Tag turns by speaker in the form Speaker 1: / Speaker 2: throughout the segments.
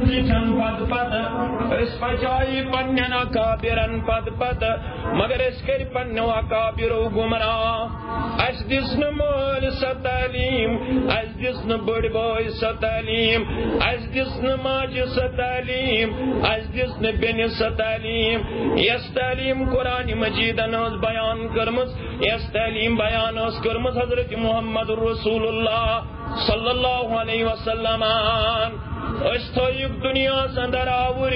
Speaker 1: زٹھن پت پت اس پچائی پنن اکابرن پت پت مگر اس کر پنو اکابرو گمراہ اس دس نہ مول سا تعلیم اس دس نہ بڑ بوئے سا تعلیم اس دس نہ ماج سا تعلیم اس دس نہ بن سا تعلیم یس تعلیم قرآن مجیدن بیان کرمز یس تعلیم بیان کرمز حضرت محمد رسول اللہ صلی اللہ علیہ وسلم استویک دنیا سندر آور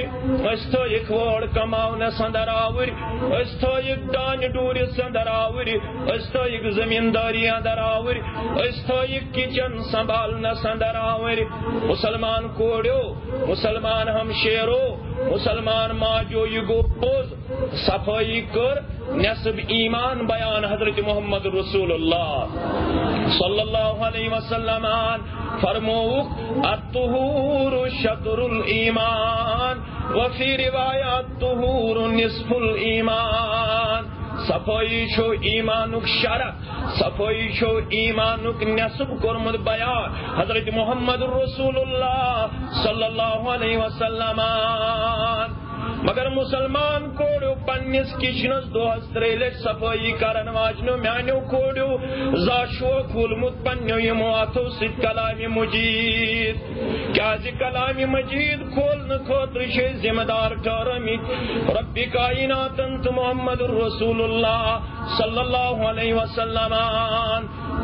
Speaker 1: استویک ووڑ کماؤن سندر آور استویک دان ڈور سندر آور استویک زمینداری اندر آور استویک کچن سنبھالنا سندر آور مسلمان کوڑیو مسلمان ہمشیرو مسلمان ماجو یہ گو پوز صفائی کر نصب ایمان بیان حضرت محمد رسول اللہ صلی اللہ علیہ وسلم فرموک الطہور شطر الایمان وفی روایات طہور نصف الایمان صفائی شو ایمانک شرط صفائی شو ایمانک نصب کرمد بیان حضرت محمد رسول اللہ صلی اللہ علیہ وسلم مگر مسلمان کوڑو پنس کچنس دوہس تریلٹ صفائی کرن واجنو میانو کوڑو زاشو کھولمت پنیو یمو آتو ست کلام مجید کیا زی کلام مجید کھولن خطر شے ذمہ دار ٹھہرمت رب کائنات انت محمد رسول اللہ صلی اللہ علیہ وسلم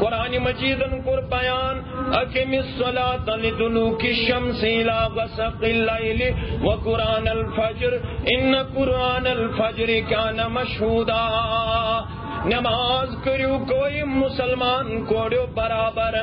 Speaker 1: قرآن مجیدن کر بیان اقم الصلاة لدلوک الشمس الى غسق اللیل وقرآن الفجر ان قرآن الفجر کان مشہودا نماز کریو کوئی مسلمان کوڑیو برابر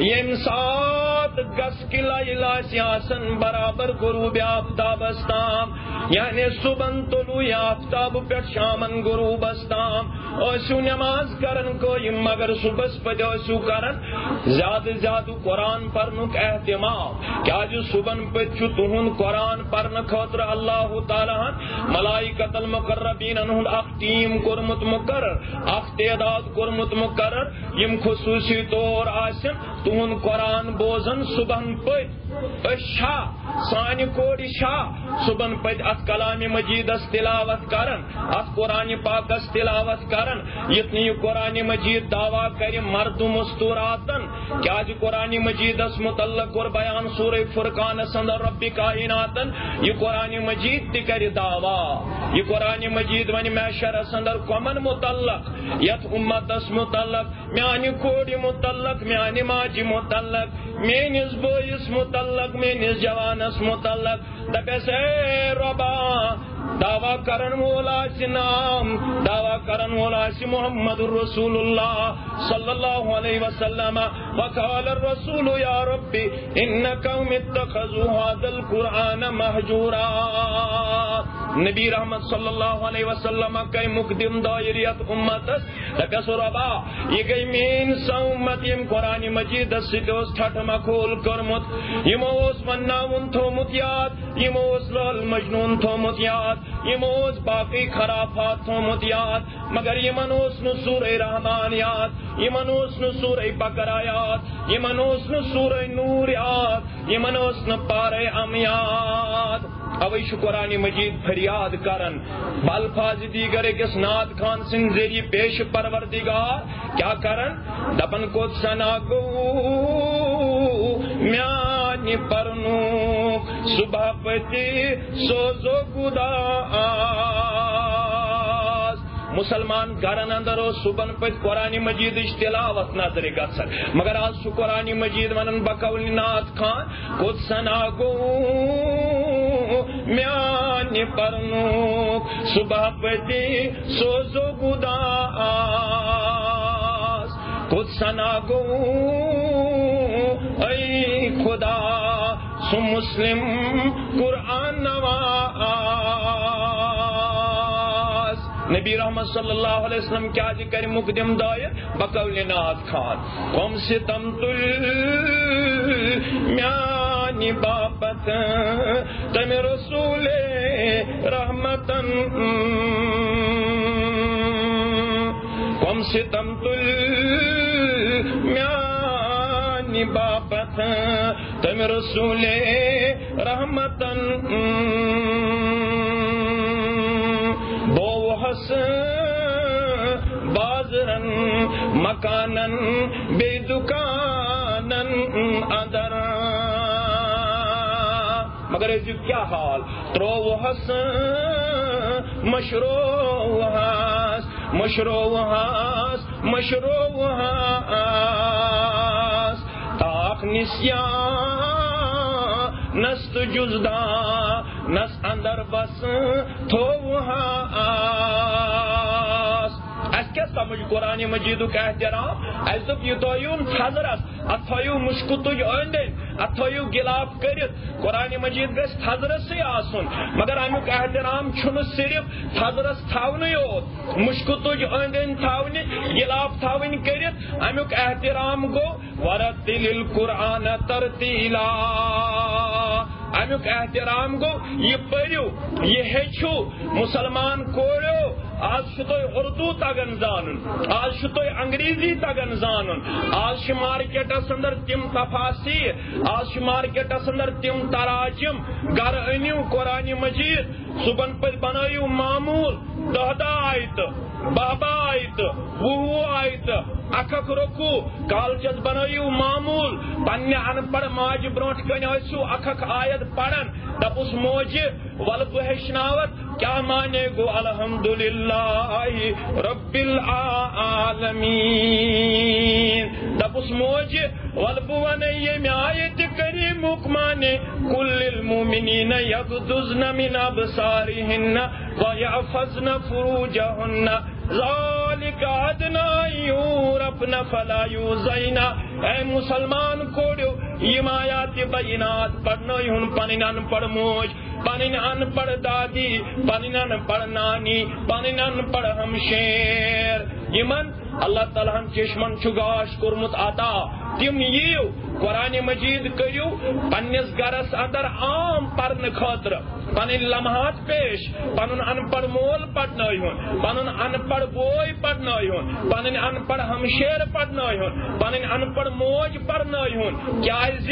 Speaker 1: یم سات گس کی لیلہ سیاسن برابر غروب آفتاب استام یعنی صبح طلوع آفتاب پر شامن غروب استام اوسو نماز کرن کوئی مگر صبح پد اوسو کرن زیادہ قرآن پرنک اہتمام کیا جو صبح پد چو تہن قرآن پرن خاطر اللہ تعالی ملائکۃ المقربین انہن اخ ٹیم کرمت مقرر اخ تعداد کرمت مقرر یم خصوصی طور آسن تہن قرآن بوزن صبح پد شاہ سانی کوڑی شاہ صبح پد ات کلام مجید اس تلاوت کرن ات قرآن پاک اس تلاوت کرن یتنی یہ قرآن مجید دعویٰ کر مرد مستوراتن کیا جو قرآن مجید اس متعلق اور بیان سورہ فرقان سندر رب کائناتن یہ قرآن مجید تکر دعویٰ یہ قرآن مجید ونی محشر سندر کمن متعلق یت امت اس متعلق میانی کوڑی متعلق میانی ماجی متعلق مینس بوئیس متعلق مینس جوانس متعلق دپیس اے ربا دعویٰ کرن مولا سی نام دعویٰ کرن مولا سی محمد رسول اللہ صلی اللہ علیہ وسلم وقال الرسول یا ربی ان قوم اتخذوا هذا القرآن مہجورا نبی رحمت صلی اللہ علیہ وسلم کئی مقدم دائریت امت دپیس ربا یہ گئی مین سا امت یم قرآن مجید سیدوس ٹھٹ مکھول کرمت یموس مناون تھومت یاد یموس لال مجنون تھومت یاد یموس باقی خرافات تھومت یاد مگر یمنوس نو سورہ رحمان یاد یمنوس نو سورہ بقرہ یاد یمنوس نو سورہ نور یاد یمنوس نو پارے ام یاد اویش قرآن مجید فریاد کرن بالفاظ دیگر کس ناد خان سنگ ذریعے پیش پروردگار کیا کرن دپن کو سنا گو میانی پرنو صبح پتی سوزو گدا مسلمان گھرن اندر صبح پت قرآن مجید تلاوت نظر گسن مگر آج قرآن مجید ونن بقول ناد خان خود سنا گو میانی پرنو صبح پتی سوزو گدا خود سنا گو ای خدا سو مسلم قرآن نواز نبی رحمت صلی اللہ علیہ وسلم کیا ذکر مقدم دائر بقول ناد خان قوم ستم تل میانی بابت تم رسول رحمتن قوم ستم تل میانی میانی باپت تم رسول رحمتن بو حس بازرن مکانن بے دکانن اندر مگر اس کیا حال ترو حس مشروع حس مشروع حس مشروع حس تاخ نسیان نست جزدا نس اندر بس تو اس کیا سمجھ قرآن مجید کا احترام اس دپ یہ تھیون تھزرس ات تھیو مشکو تج أندن ات تھیو گلاف کرت قرآن مجید گھس تھزرس آسن مگر امیک احترام چھن صرف تھزرس تھاون یوت مشکو تج أندن تھاون گلاف تھاون کرت امیک احترام گو ورتل القرآن ترتیلا امیک احترام گو یہ پریو یہ ہیچو مسلمان کوڑو آج شتوی اردو تگن زانن آج شتوی انگریزی تگن زانن آج ش مارکیٹس اندر تم تفاسیر آج ش مارکیٹس اندر تم تراجم گر انیو قرآن مجید صبح پہ بنائیو معمول 10 آیت 12 آیت 20 آیت اکھ رکو کالچس بنائیو معمول پنہ ان پڑھ ماج برونٹ کن ٲسِو اکھ آیت پڑھن دپس موجہ ول بہ ہیچناوت کیا مانے گو الحمدللہ رب العالمین دپس موجہ ول بہ ون یمہ آیت کریمک مانے کل المؤمنین یغضضن من ابصارہن ویحفظن فروجہن ذالک ادنی یعرفن فلا یؤذین اے مسلمان کوڑیو یم آیات بینات پڑھنائی ہن پنن ان پڑھ موج پنن ان پڑھ دادی پنن ان پڑھ نانی پنن ان پڑھ ہمشیر یمن اللہ تعالیٰ ہن چشمن چگاش کورمت عطا تم یو قرآن مجید کریو پنس گرس اندر عام پرن خاطر پن لمحات پیش پن ان پڑھ مول پڑھنائی ہون پن ان پڑھ بوئی پڑھنائی ہون پن ان پڑھ ہمشیر پڑھنائی ہون پن ان پڑھ موج پڑھنائی ہون کیازِ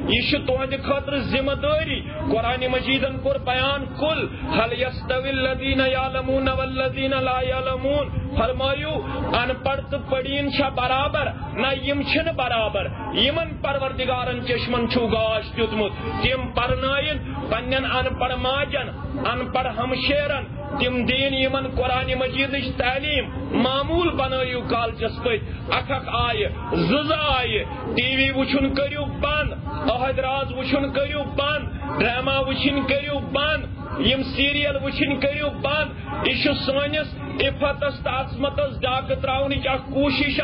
Speaker 1: یہ تہند خاطر ذمہ داری قرآن مجیدن کور بیان کل هل یستوی الذین یعلمون والذین لا یعلمون فرمایو ان پڑھ تو پڑھین چھا برابر نہ یم چھن برابر یمن پروردگارن چشمن چھو گاش دیتمت تم پرنائن پنن ان پڑھ ماجن ان پڑھ ہمشیرن تم دین یمن قرآن مجیدچ تعلیم معمول بنائیو کالچس پت اکھ آئے زز آئے ٹی وی وچھن کریو بند عہد راز وچھن کریو بند ڈرامہ وچھن کریو بند یم سیریل وچھن کریو بند یہ سانس عفتس تو عصمتس ڈاکہ تراونچ اخ کوشش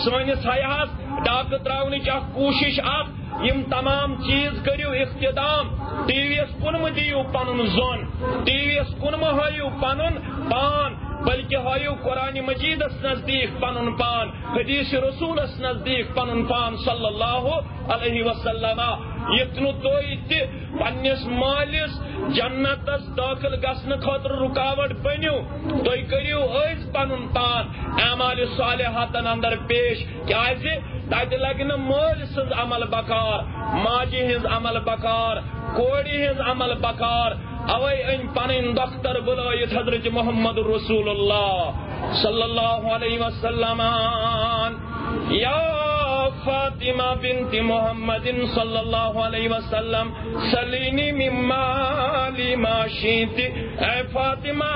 Speaker 1: سانس حیاس ڈاکہ تراونچ اخ کوشش یم تمام چیز کریو اختتام ٹی وی یس کن دیو پنن زون ٹی وی یس کن ہائیو پنن پان بلکہ ہائیو قرآن مجیدس نزدیک پنن پان حدیث رسولس نزدیک پنن پان صلی اللہ علیہ وسلم یتنو توئی تہ پنس مالس جنتس داخل گھن خاطر رکاوٹ بنیو تھی کریو از پنن پان اعمال صالحاتن اندر پیش کیازِ تتہ لگہ نہ مول سز عمل بکار ماجہ ہز عمل بکار کوڑی ہز عمل بکار اوے ان پنن دختر بلائیت حضرت محمد رسول اللہ صلی اللہ علیہ وسلم یا فاطمہ بنت محمد صلی اللہ علیہ وسلم سلینی من مالی ما شیت اے فاطمہ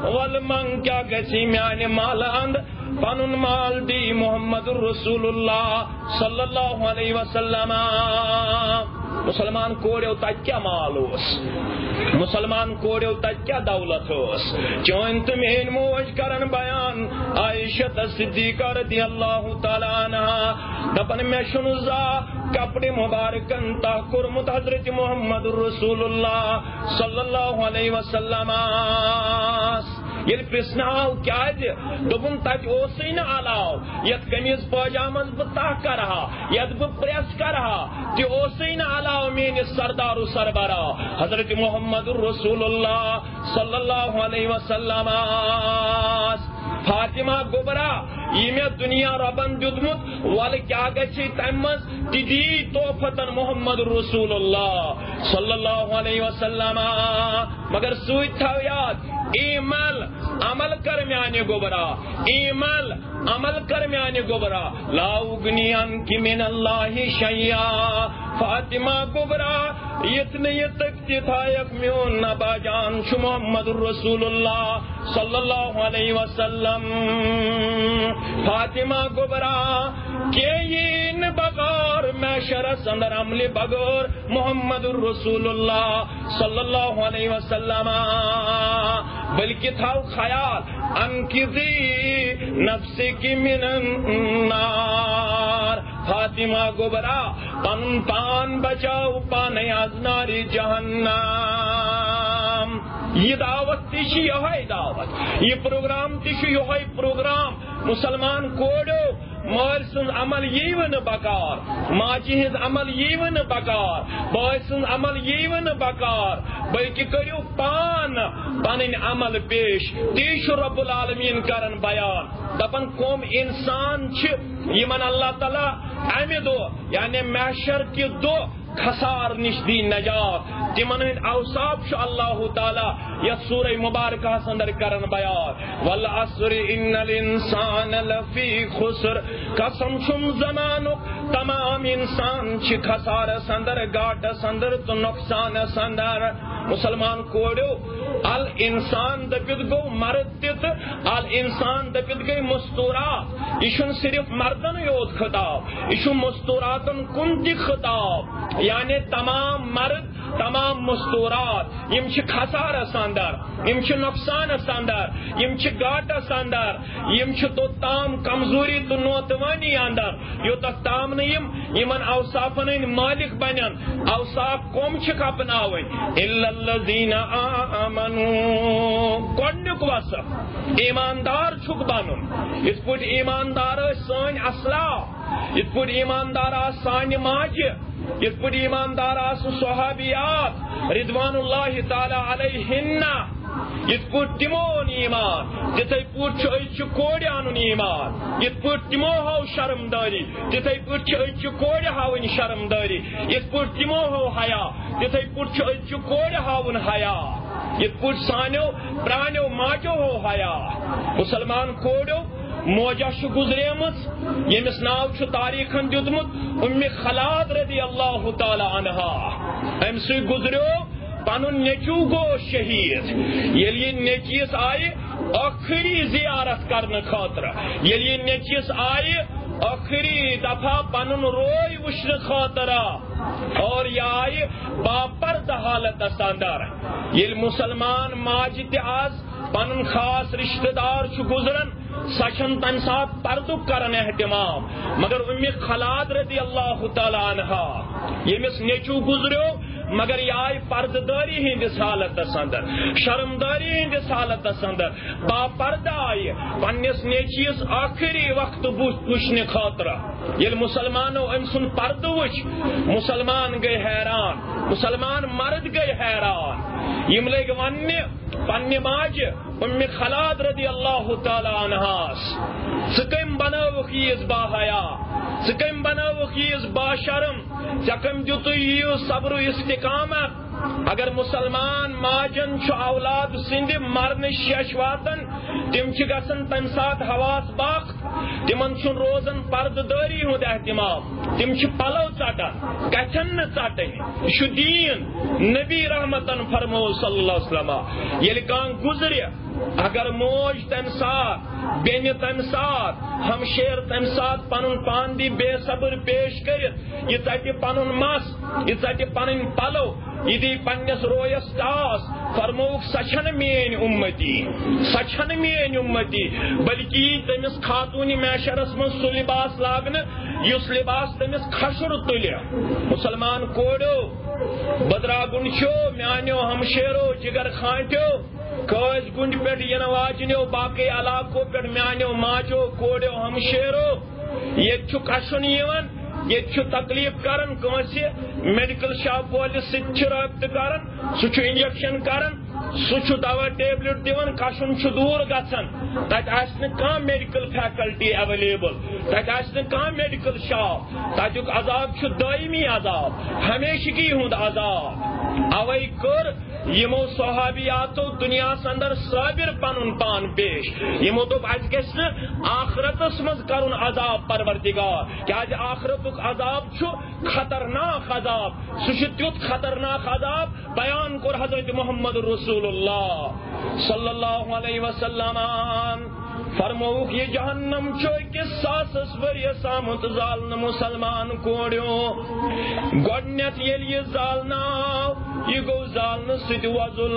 Speaker 1: والمن کیا گسی میانے مال اند پنن مال دی محمد رسول اللہ صلی اللہ علیہ وسلم مسلمان کوڑیو تک کیا مال اس مسلمان کوڑیو تک کیا دولت اس چون تم این موج کرن بیان عائشہ صدیقہ رضی اللہ تعالی عنہ دپن میں شنزا کپڑے مبارکن تا کرمت حضرت محمد رسول اللہ صلی اللہ علیہ وسلم یل پرسناو کیا دبن تک اوسی نہ علاو یت قمیض پاجامس بتہ کرہا یت بہ پریس کرہا تی اوسی نہ علاو میانس سردار و سربراہ حضرت محمد رسول اللہ صلی اللہ علیہ وسلم فاطمہ گبرا یہ میں دنیا ربن دیتمت ول کیا گچھی تم مز تدی توفتن محمد رسول اللہ صلی اللہ علیہ وسلم مگر سوت تھو یاد ایمل عمل کر میانے گبرا ایمل عمل کر میانے گبرا لا اغنی عنک من اللہ شیئا فاطمہ گبرا اتنے یہ تک تھا یک میون نبا جان چھ محمد رسول اللہ صلی اللہ علیہ وسلم فاطمہ گبرا کہ یہ بغیر میں شرس اندر عمل بغیر محمد رسول اللہ صلی اللہ علیہ وسلم بلکہ تھا خیال انقذی نفسک من النار فاطمہ گبرا پن پان بچاؤ پانے از ناری جہنم. یہ دعوت تشی یہ دعوت یہ پروگرام تشی یہ پروگرام مسلمان کوڑو مال سن عمل یہ بکار ماجی ہز عمل یہ بکار بھائی سن عمل یہ بکار بلکہ کرو پان پن عمل پیش تیش رب العالمین کرن بیان دپن قوم انسان یمن اللہ تعالی امہ دو یعنی محشر کے دو خسار نش دی نجات تمن ہند اوصاف اللہ تعالی یا سورہ مبارکہ اندر کرن بیان والعصر ان الانسان لفی خسر قسم چھم زمانو تمام انسان چھ خسار سندر گاٹ سندر تو نقصان سندر مسلمان کوڑو ال انسان دپت گو مرد تت ال انسان دپت گئی مستورات یہ صرف مردن یوت خطاب یہ مستوراتن کن تہ خطاب یعنی تمام مرد تمام مستورات یم چھ خسار سندر یم چھ نقصان سندر یم چھ گاٹ سندر یم چھ تو تام کمزوری تو نوتوانی اندر یو تک تام نیم یمن اوصافن مالک بنن اوصاف قوم چھ اپناون الا الذین آمنوا گۄڈنیُک وصف ایماندار چھک بنن یِتھ پٲٹھۍ ایماندار سٲنۍ اسلاف یِتھ پٲٹھۍ ایماندار سانہِ ماجہِ یِتھ پٲٹھۍ ایماندار صحابیات رضوان اللہ تعالی علیہن یِتھ پٲٹھۍ تِمو اوٚن ایمان تِتھے پٲٹھۍ چھُ أزچہِ کورِ اَنُن ایمان یِتھ پٲٹھۍ تِمو ہٲو شرمدٲری تِتھے پٲٹھۍ چھِ أزچہِ کورِ ہاوٕنۍ شرمدٲری یِتھ پٲٹھۍ تِمو ہٲو حیا تِتھے پٲٹھۍ چھُ أزچہِ کورِ ہاوُن حیا یِتھ پٲٹھۍ سانیو پرانیو ماجو ہو حیا مسلمان کوڑو موجہ گزریمت یمس ناو تاریخن دیتمت ام خلاد رضی اللہ تعالی عنہا ام سی گزریو پنن نیچو گو شہید یل یہ نیچیس آئی آخری زیارت کرنے خاطر یل یہ نیچیس آئی آخری دفعہ پنن روی وشن خاطر اور یہ آئی باپرد حالت اندر یل مسلمان ماجد آز پنن خاص رشتہ دار گزرن سچن تم سات پردو کرن اہتمام مگر ام خلاد رضی اللہ تعالی عنہا یمس نیچو گزریو مگر یہ آئی پردداری ہندس حالت اندر شرمداری ہندس حالت اندر باپردہ آئی پنس نیچیس آخری وقت وچھنے خاطر یل مسلمانو ام سن پرد وچ مسلمان گئے حیران مسلمان مرد گئے حیران یم لگ ونہ پنہ ماج ام خلاد رضی اللہ تعالی عنہاس سکم بنوک یس با حیا سکم بنوک یس با شرم چکم دیتو یہ صبر و استقامت اگر مسلمان ماجن چھ اولاد سند مرن شش واتن تم چھ گسن تم سات حواس باخت تمن چھ روزن پردداری ہند اہتمام تم چھ پلو ژٹان گھن نہ ژٹن یہ دین نبی رحمتن فرمو صلی اللہ علیہ وسلم یل کان گزرے اگر موج تم سات بین تم سات ہمشیر تم سات پنن پان دی بے صبر پیش کرت یہ ژٹہ پنن مس یہ ژٹہ پنن پلو یہ دی پنس رویس ٹاس فرموک سچن مین امتی سچن مین امتی بلکہ تمس خاتون معاشرس من سہ لباس لاگن اس لباس تمس کھشر تلہ مسلمان کوڑو بدراگن چھو میانو ہمشیرو جگر کھانٹو کاج گنڈ پہ ین واجنو باقی علاقوں پہ میانو ماجو کوڑو ہمشیرو یہ کشن یہ تکلیف کرن کنس میڈیکل شاپ والس ست رابطہ کرن سہ انجیکشن کرن سہ دوا ٹیبلٹ دِوان کشن دور گژھان تتہِ آسہِ نہٕ کانٛہہ میڈیکل فیکلٹی ایویلیبل تتہِ آسہِ نہٕ کانٛہہ میڈیکل شاپ تتیُک عذاب چھُ دٲیمی عذاب ہمیشگی ہُنٛد عذاب اوے کٔر یمو صحابیاتو دنیاس اندر صابر پنن پان پیش یمو دوٚپ اسہِ گژھِ نہٕ آخرتس منٛز کرُن عذاب پروردگار کیازِ آخرتُک عذاب چھُ خطرناک عذاب سُہ چھُ تیُتھ خطرناک عذاب بیان کوٚر حضرت محمد رسول اللہ صلی اللہ علیہ وسلم فرموک یہ جہنم چھُ أکِس ساسس ؤریس آمُت زالنہٕ مُسلمان کوریو گۄڈنیتھ ییٚلہِ یہِ زالناو یہ گو زالنہٕ سۭتۍ وۄزُل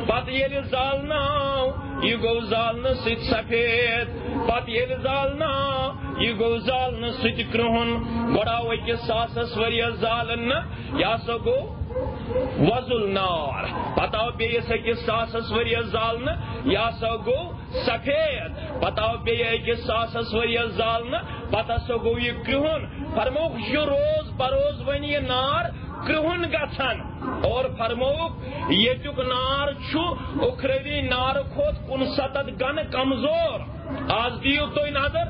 Speaker 1: پتہٕ ییٚلہِ زالناو یہ گو زالنہٕ سۭتۍ سفید پتہٕ ییٚلہِ زالناو یہ گو زالنہٕ سۭتۍ کرٛہُن گۄڈٕ آو أکِس ساسس ؤریس زالنہٕ یہِ ہسا گوٚو وۄزُل نار پتہٕ آو بیٚیِس أکِس ساسس ؤریس زالنہٕ یہِ ہسا گوٚو سفید پتہٕ آو بیٚیہِ أکِس ساسس ؤریس زالنہٕ پتہٕ ہسا گوٚو یہِ کرٛہُن فرمووُکھ یہِ چھُ روز بروز وۄنۍ یہِ نار کرٛہُن گژھان اور فرمووُکھ ییٚتیُک نار چھُ اُکھرٲوی نارٕ کھۄتہٕ 69 گنہٕ کمزور آز دِیِو تُہۍ نظر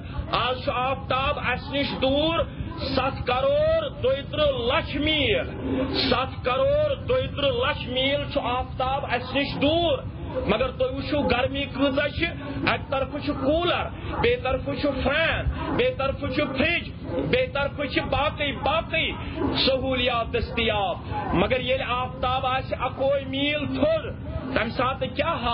Speaker 1: آز چھُ آفتاب اسہِ نِش دوٗر 7 کروڑ 32 لچھ میل 7 کروڑ 32 لچھ میل چھُ آفتاب اسہِ نِش دوٗر مگر تُہۍ وٕچھِو گرمی کۭژاہ چھِ اکہِ طرفہٕ چھُ کوٗلر بیٚیہِ طرفہٕ چھُ فین بیٚیہِ طرفہٕ چھُ فرج بیٚیہِ طرفہٕ چھِ باقٕے سہوٗلیات دٔستیاب مگر ییٚلہِ آفتاب آسہِ 1 میٖل تھوٚد تمہِ ساتہٕ کیٛاہ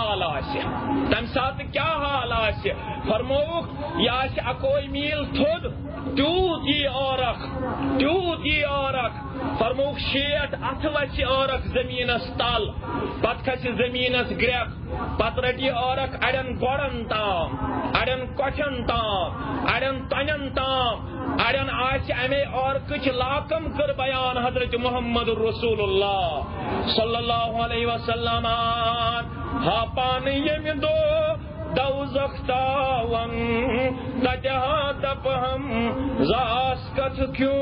Speaker 1: حال آسہِ فرمووُکھ یہِ آسہِ 1 میٖل تھوٚد تیوٗت یی عٲرق فرمووُکھ 60 اَتھٕ وَسہِ عٲرق زٔمیٖنس تل پتہٕ کھسہِ زٔمیٖنس گرٛٮ۪کھ پتہٕ رٹہِ یہِ عٲرق اڑٮ۪ن گۄڈن تام اڑٮ۪ن کۄٹھٮ۪ن تام اڑٮ۪ن تۄنٮ۪ن تام اڑٮ۪ن آسہِ امے عٲرقٕچ لاکم کٔر بیان حضرت محمد رسول اللہ صلی اللہ علیہ وسلم ہا پانہٕ ییٚمہِ دۄہ دوزخ تاون تتہِ ہا دپہم زاس کتھ کیوٗت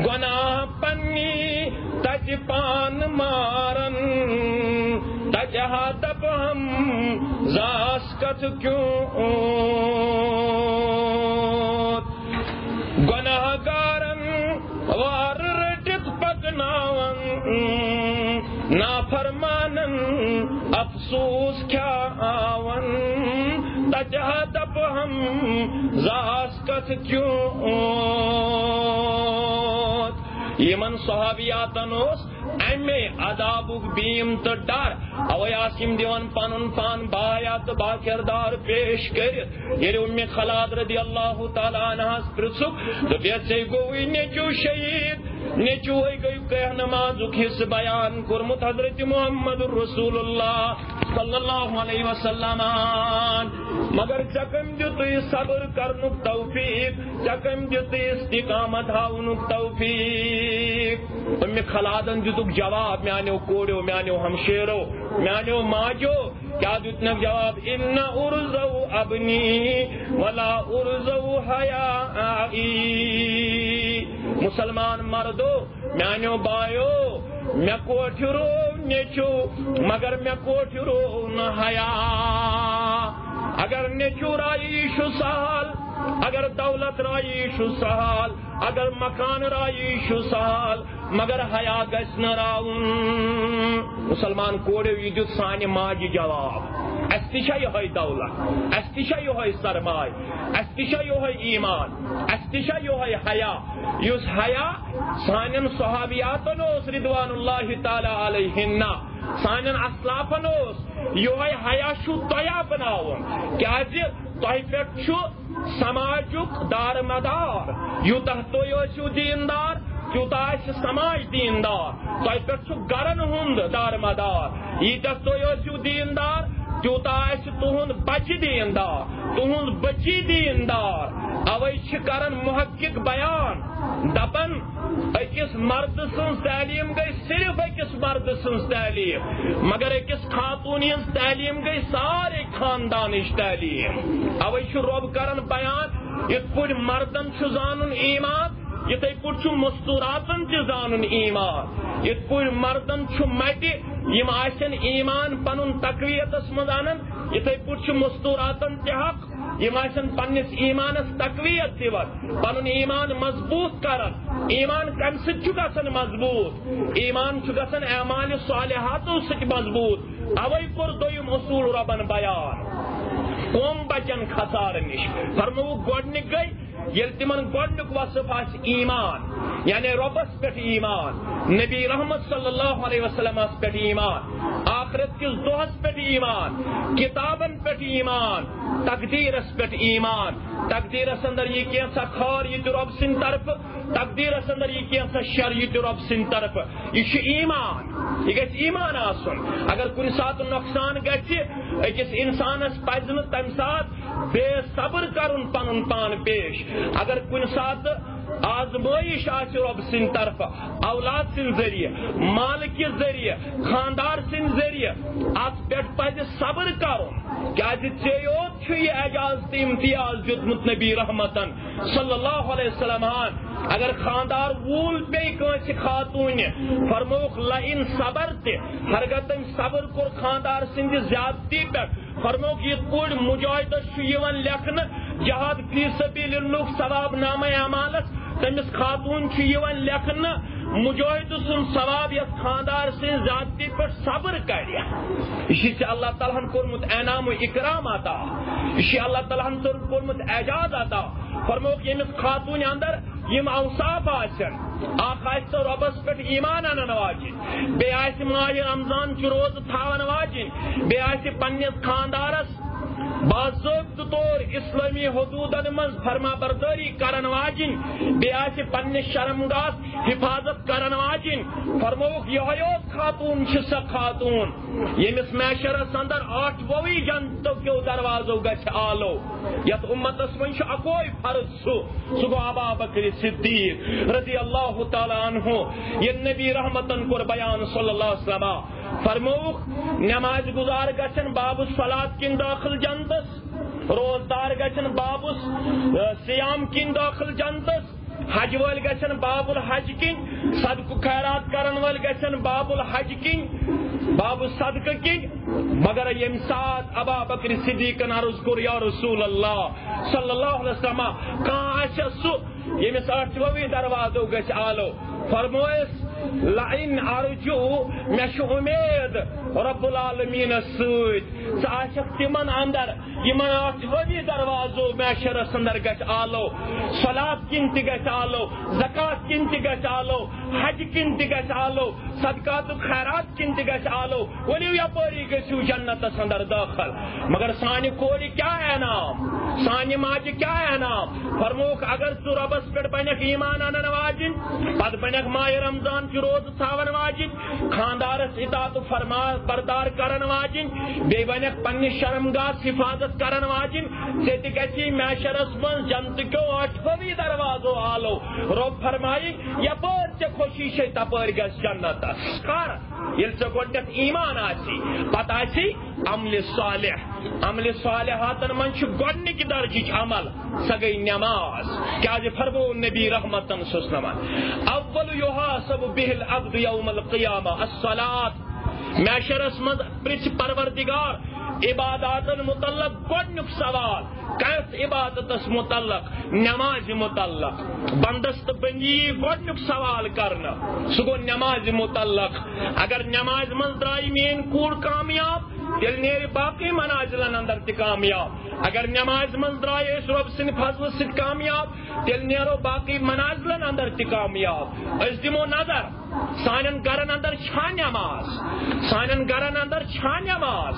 Speaker 1: گۄناہ پننی تتہِ پان مارن تتہِ ہا دپہم زاس کتھ کیوٗت گۄناہ گارن وار رٔٹِتھ پکناون نافرمانن افسوس کھیاون تتہِ ہا دپہم زاس کتھ کیوٗت یمن صحابیاتن اوس امے عذابُک بیٖم تہٕ ڈر اوے آسہٕ یِم دِوان پنُن پان بایا تہٕ با کردار پیش کٔرِتھ ییٚلہِ اُمہِ خلاد رضی اللہ تعالیٰ عنہَس پرٛژھُکھ دوٚپیس ژےٚ گوٚوُے نیٚچوٗ شہیٖد نیٚچوٗوے گٔیو کیٚنٛہہ نمازُک حصہٕ بیان کوٚرمُت حضرت محمد رسول اللہ صلی اللہ علیہ وسلم مگر ژےٚ کٔمۍ دِتُے صبر کرنُک توفیٖق ژےٚ کٔمۍ دِتُے استقامت ہاونُک توفیٖق اُمہِ خلادن دِتُکھ جواب میانیو کوریو میانیو ہمشیرو میانیو ماجو کیا دِتنکھ جواب ان ارزو ابنی ولا ارزو حیائی مسلمان مردو میانیو بایو مےٚ کوٹھِرو نیٚچوٗ مگر مےٚ کوٹھِرو نہٕ حیا اگر نیٚچوٗ رایی چھُ سہل اگر دولت رایی چھُ سہل اگر مکان رایی چھُ سہل مگر حیا گژھِ نہٕ راوُن مسلمان کوریو یہِ دیُت سانہِ ماجہِ جواب اسہِ تہِ چھا یِہوٚے دولت اسہِ تہِ چھا یِہوٚے سرماے اسہِ تہِ چھا یِہوٚے ایمان اسہِ تہِ چھا یِہوٚے حیا یُس حیا سانٮ۪ن صحابیاتن اوس رضوان اللہ تعالیٰ علیہنہ سانٮ۪ن اسلافن اوس یِہوٚے حیا چھُ تۄہہِ اپناوُن کیازِ تۄہہِ پٮ۪ٹھ چھُ سماجُک دار مدار یوٗتاہ تُہۍ ٲسِو دیندار تیوٗتاہ آسہِ سماج دیندار تۄہہِ پٮ۪ٹھ چھُ گرن ہُنٛد دار مدار ییٖتیاہ تُہۍ ٲسِو دیندار تیوٗتاہ آسہِ تُہُنٛد بچہِ دیندار تُہُنٛد بچی دیندار اوے چھِ کران محقق بیان دپان أکِس مردٕ سٕنٛز تعلیٖم گٔے صرف أکِس مردٕ سٕنٛز تعلیٖم مگر أکِس خاتوٗنہِ ہٕنٛز تعلیٖم گٔے سارے خاندانٕچ تعلیٖم اوے چھُ رۄب کران بیان یِتھ پٲٹھۍ مردن چھُ زانُن ایمان یتھے پٲٹھۍ چھُ مستوٗراتن تہِ زانُن ایٖمان یِتھ پٲٹھۍ مردن چھُ مٹہِ یِم آسن ایٖمان پنُن تقویتس منٛز انان یتھے پٲٹھۍ چھُ مستوٗراتن تہِ حق یِم آسن پننِس ایٖمانس تقویت دِوان پنُن ایٖمان مضبوٗط کران ایٖمان کمہِ سۭتۍ چھُ گژھان مضبوٗط ایٖمان چھُ گژھان اعمالِ صالحاتو سۭتۍ مضبوٗط اوے کوٚر دوٚیِم اصوٗل رۄبن بیان قوم بچن خسارٕ نِش فرمووُکھ گۄڈنِک گٔے ییٚلہِ تِمن گۄڈنیُک وصف آسہِ ایٖمان یعنی رۄبس پٮ۪ٹھ ایٖمان نبی رحمت صلی اللہ علیہ وسلمس پٮ۪ٹھ ایٖمان آخرت کِس دۄہس پٮ۪ٹھ ایٖمان کِتابن پٮ۪ٹھ ایٖمان تقدیٖرس پٮ۪ٹھ ایٖمان تقدیٖرس اندر یہِ کینٛژھا خٲر یہِ تہِ رۄب سٕنٛدِ طرفہٕ تقدیٖرس اندر یہِ کینٛژھا شر یہِ تہِ رۄب سٕنٛدِ طرفہٕ یہِ چھُ ایٖمان یہِ گژھِ ایٖمان آسُن اگر کُنہِ ساتہٕ نۄقصان گژھِ أکِس اِنسانس پزِ نہٕ تمہِ ساتہٕ بے صبر کرُن پنُن پان پیش اگر کُنہِ ساتہٕ آزمٲیش آسہِ رۄب سٕنٛدِ طرفہٕ اولاد سٕنٛدِ ذٔریعہٕ مالہٕ کہِ ذٔریعہٕ خاندار سٕنٛدِ ذٔریعہٕ اتھ پٮ۪ٹھ پزِ صبر کرُن کیازِ ژےٚ یوت چھُ یہِ اعجاز تہٕ امتیاز دیُتمُت نبی رحمتن صلی اللہ علیہ وسلمن اگر خاندار وول پیٚیہِ کٲنٛسہِ خاتوٗنہِ فرمووُکھ لئن صبر تہِ ہرگاہ تٔمۍ صبر کوٚر خاندار سٕنٛدِ زیادتی پٮ۪ٹھ فرمووُکھ یِتھ پٲٹھۍ مُجاہدس چھُ یِوان لیکھنہٕ جہاد فی سبیل اللہُک ثواب نامہ اعمالس تٔمِس خاتوٗن چھُ یِوان لیکھنہٕ مُجاہدٕ سُنٛد ثواب یتھ خاندار سٕنٛزِ زیادتی پٮ۪ٹھ صبر کرِ یہِ چھُ ژےٚ اللہ تعالیٰ ہن کوٚرمُت انعام و اکرام عطا یہِ چھُ اللہ تعالیٰ ہن کوٚرمُت اعجاز عطا فرمووُکھ ییٚمِس خاتوٗنہِ اندر یِم اوصاف آسن اکھ آسہِ سۄ رۄبس پٮ۪ٹھ ایٖمان انن واجِنۍ بیٚیہِ آسہِ ماہِ رمضان چہِ روزٕ تھاون واجِنۍ بیٚیہِ آسہِ پننِس خاندارس باضٲبطہٕ طور اسلٲمی حدوٗدن منٛز فرما بردٲری کرن واجِنۍ بیٚیہِ آسہِ پننِس شرمگاہس حفاظت کرن واجِنۍ فرمووُکھ یِہوے یوت خاتوٗن چھِ سۄ خاتوٗن ییٚمِس میشرس اندر ٲٹھوٕے جنتو کیو دروازو گژھِ آلو یتھ اُمتس منٛز چھُ اکوے فرض سُہ گوٚو ابا بکر صدیق رضی اللہ تعالیٰ عنہ ییٚلہِ نبی رحمتن کوٚر بیان صلی اللہ علیہ وسلم فرمووُکھ نماز گزار گژھن بابُ صلات کِنۍ دٲخل جنتس روزدار گژھن بابُس سیام کِنۍ دٲخل جنتس حج وٲلۍ گژھن باب الحج کِنۍ صدقہٕ خیرات کرن وٲلۍ گژھن باب الحج کِنۍ باب صدقہٕ کِنۍ مگر ییٚمہِ ساتہٕ ابا بکر صدیقن عرض کوٚر یا رسول اللہ صلی اللہ علیہ وسلم کانٛہہ آسیا سُہ ییٚمِس ٲٹھوٕے دروازو گژھِ آلو فرمویس لئن ارجو مےٚ چھُ اُمید رب العالمیٖنس سۭتۍ ژٕ آسکھ تِمن اندر یِمن ٲٹھوٕے دروازو میشرس اندر گژھِ آلو صلات کِنۍ تہِ گژھِ آلو زکات کِنۍ تہِ گژھِ آلو حج کِنۍ تہِ گژھِ آلو صدقات خیرات کِنۍ تہِ گژھِ آلو ؤلِو یپٲری گٔژھِو جنتس اندر دٲخل مگر سانہِ کورِ کیاہ انعام سانہِ ماجہِ کیاہ انعام فرمووُکھ اگر ژٕ رۄبس پٮ۪ٹھ بنکھ ایٖمان انن واجِنۍ پتہٕ بنکھ ماہِ رمضان چہِ روزٕ تھاون واجِنۍ خاندارس اطاعت فرما بردار کرن واجِنۍ بیٚیہِ بنکھ پننِس شرمگاہس حفاظت کرن واجِنۍ ژےٚ تہِ گژھی میشرس منٛز جنتہٕ کیو ٲٹھوٕے دروازو آلو رۄب فرمایہِ یپٲرۍ ژےٚ خوشی چھے تپٲرۍ گژھ جنتس کر ییٚلہِ ژےٚ گۄڈنیتھ ایٖمان آسی پتہٕ آسی عملِ صالح عملِ صالحاتن منٛز چھُ گۄڈنِکہِ درجٕچ عمل سۄ گٔے نٮ۪ماز کیازِ فرموو نبی رحمتن چھُس نوان اول یحاسب بِہ العبد یوم القیامہ الصلاۃ میشرس منٛز پرژھِ پروردگار عباداتن متعلق گۄڈنیُک سوال کتھ عبادتس متعلق نمازِ متعلق بندس تہٕ بندی گۄڈنیُک سوال کرنہٕ سُہ گوٚو نمازِ متعلق اگر نمازِ منٛز درٛایہِ میٲنۍ کوٗر کامیاب تیٚلہِ نیرِ باقٕے منازلن اندر تہِ کامیاب اگر نمازِ منٛز درٛایہِ أسۍ رۄب سٕنٛدِ فضلہٕ سۭتۍ کامیاب تیٚلہِ نیرو باقٕے منازلن اندر تہِ کامیاب أسۍ دِمو نظر سانٮ۪ن گرن اندر چھا نماز سانٮ۪ن گرن اندر چھا نماز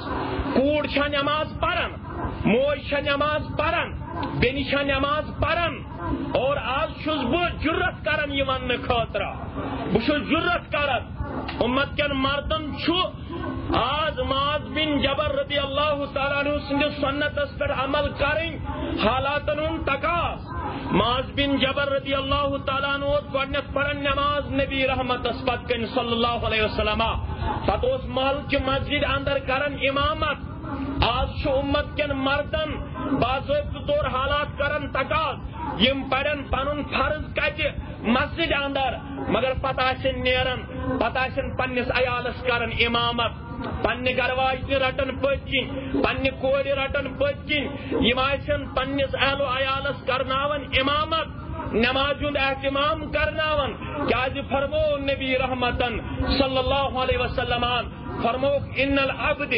Speaker 1: کوٗر چھا نماز پران موج چھا نماز پران بیٚنہِ چھا نماز پران اور آز چھُس بہٕ جُرت کران یہِ وننہٕ خٲطرٕ بہٕ چھُس جُرت کران اُمت کٮ۪ن مردن چھُ آز معاذ بن جبل رضی اللہ تعالیٰ عنہ سٕنٛدِس سنتس پٮ۪ٹھ عمل کرٕنۍ حالاتن ہُنٛد تقاض معاذ بن جبل رضی اللہ تعالیٰ عنہ اوس گۄڈنیتھ پران نماز نبی رحمتس پتہٕ کنہِ صلی اللہ علیہ وسلم پتہٕ اوس محلچہِ مسجد اندر کران امامت آز چھُ اُمت کٮ۪ن مردن باضٲبطہٕ طور حالات کران تقاض یِم پرن پنُن فرض کتہِ مسجد اندر مگر پتہ نیران پتہ پنس عیالس کران امامت پنہ گرواجن رٹن پت کن پنہ کور رٹن پت کن پنس اہل و عیالس کرناون امامت نماز ہند اہتمام کرناون کیازِ فرمو نبی رحمتن صلی اللہ علیہ وسلم فرموک ان العبد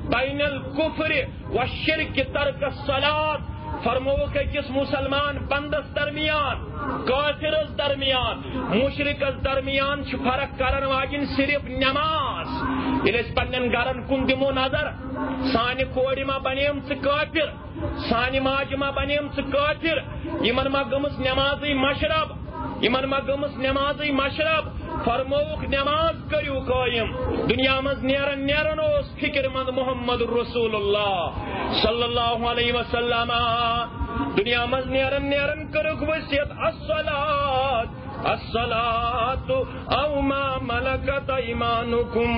Speaker 1: بین الکفر والشرک ترک الصلاۃ فرموک کس مسلمان بندس درمیان کافرس درمیان مشرکس درمیان فرق کرن واجن صرف نماز یل پنن گرن کن دمو نظر سانہ کوڑ ما بنیم کافر سانہ ماج ما بنیم کافر یمن ما گمس نمازی مشرب یمن ما گمس نمازی مشرب فرموک نماز کریو قائم دنیا مز نیرن اس فکر مند محمد رسول اللہ صلی اللہ علیہ وسلم دنیا مز نیرن کرک وصیت الصلاۃ او ما ملکت ایمانکم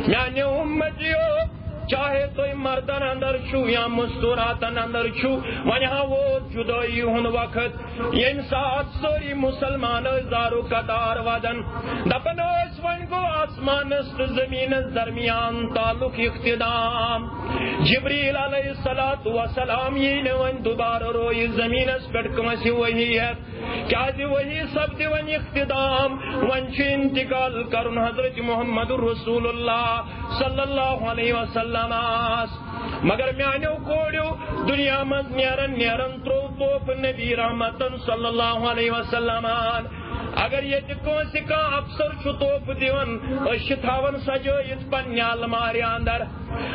Speaker 1: میانہ امتیو چاہے تو مردن اندر چھو یا مستوراتن اندر چھو ونہا وہ جدائی ہن وقت یم سات سوری مسلمان زارو قدار ودن دپن اس ون کو آسمان است زمین درمیان تعلق اختدام جبریل علیہ السلام یہ ون دوبارہ روئی زمین اس پٹ کمسی وہی ہے کیا دی وہی سب دی ون اختدام ون چھ انتقال کرن حضرت محمد رسول اللہ صلی اللہ علیہ وسلم مگر میانو کوڑیو دنیا مز نیرن ترو توپ نبی رحمتن صلی اللہ علیہ وسلم اگر یہ کنسی کا افسر توپ دیون تھاون سجائت پنہ الماری اندر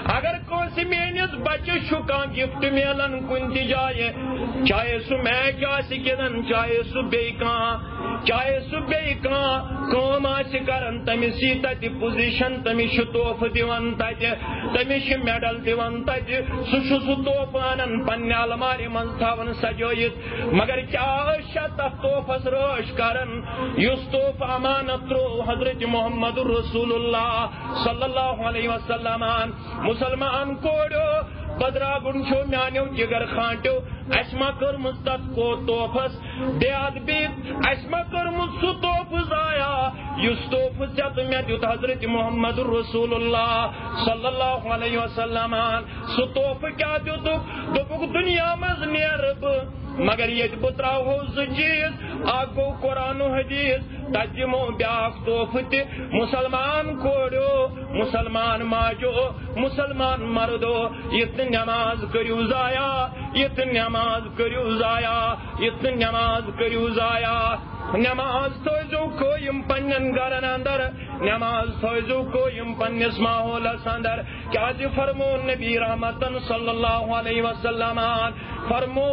Speaker 1: اگر کنسی میانس بچہ کان گفٹ ملن کن تہ جائے چاہے سہ میچ گندن چاہے سہ بی کام کرن تمس یہ تت پوزیشن تمس توف دون تمس میڈل دون تت سہ توف ان پنہ الماری من تھاون سجائت مگر کیا تف توفس رش کرن یس توف امانت ترو حضرت محمد رسول اللہ صلی اللہ علیہ وسلم مسلمان کوڑو بدرا گنچو میانو جگر خانٹو اسما کرمز تت کو توفس بیاد بیت اسما کرمز سو توف ضایا یس توف جت میں دیت حضرت محمد رسول اللہ صلی اللہ علیہ وسلم سو توف کیا دیتک دنیا مز نیرب مگر یہ بتراو ہو چیز آگو قرآن و حدیث تجمو بیاک توف تی مسلمان کوڑو مسلمان ماجو مسلمان مردو یہ نماز کریو ضایا یہ نماز کریو ضایا یہ نماز کریو ضایا نماز تھوزو کویم پنن گرن اندر نماز تھوزو کویم پنس ماحولس اندر کیا جی فرمو نبی رحمتن صلی اللہ علیہ وسلم فرمو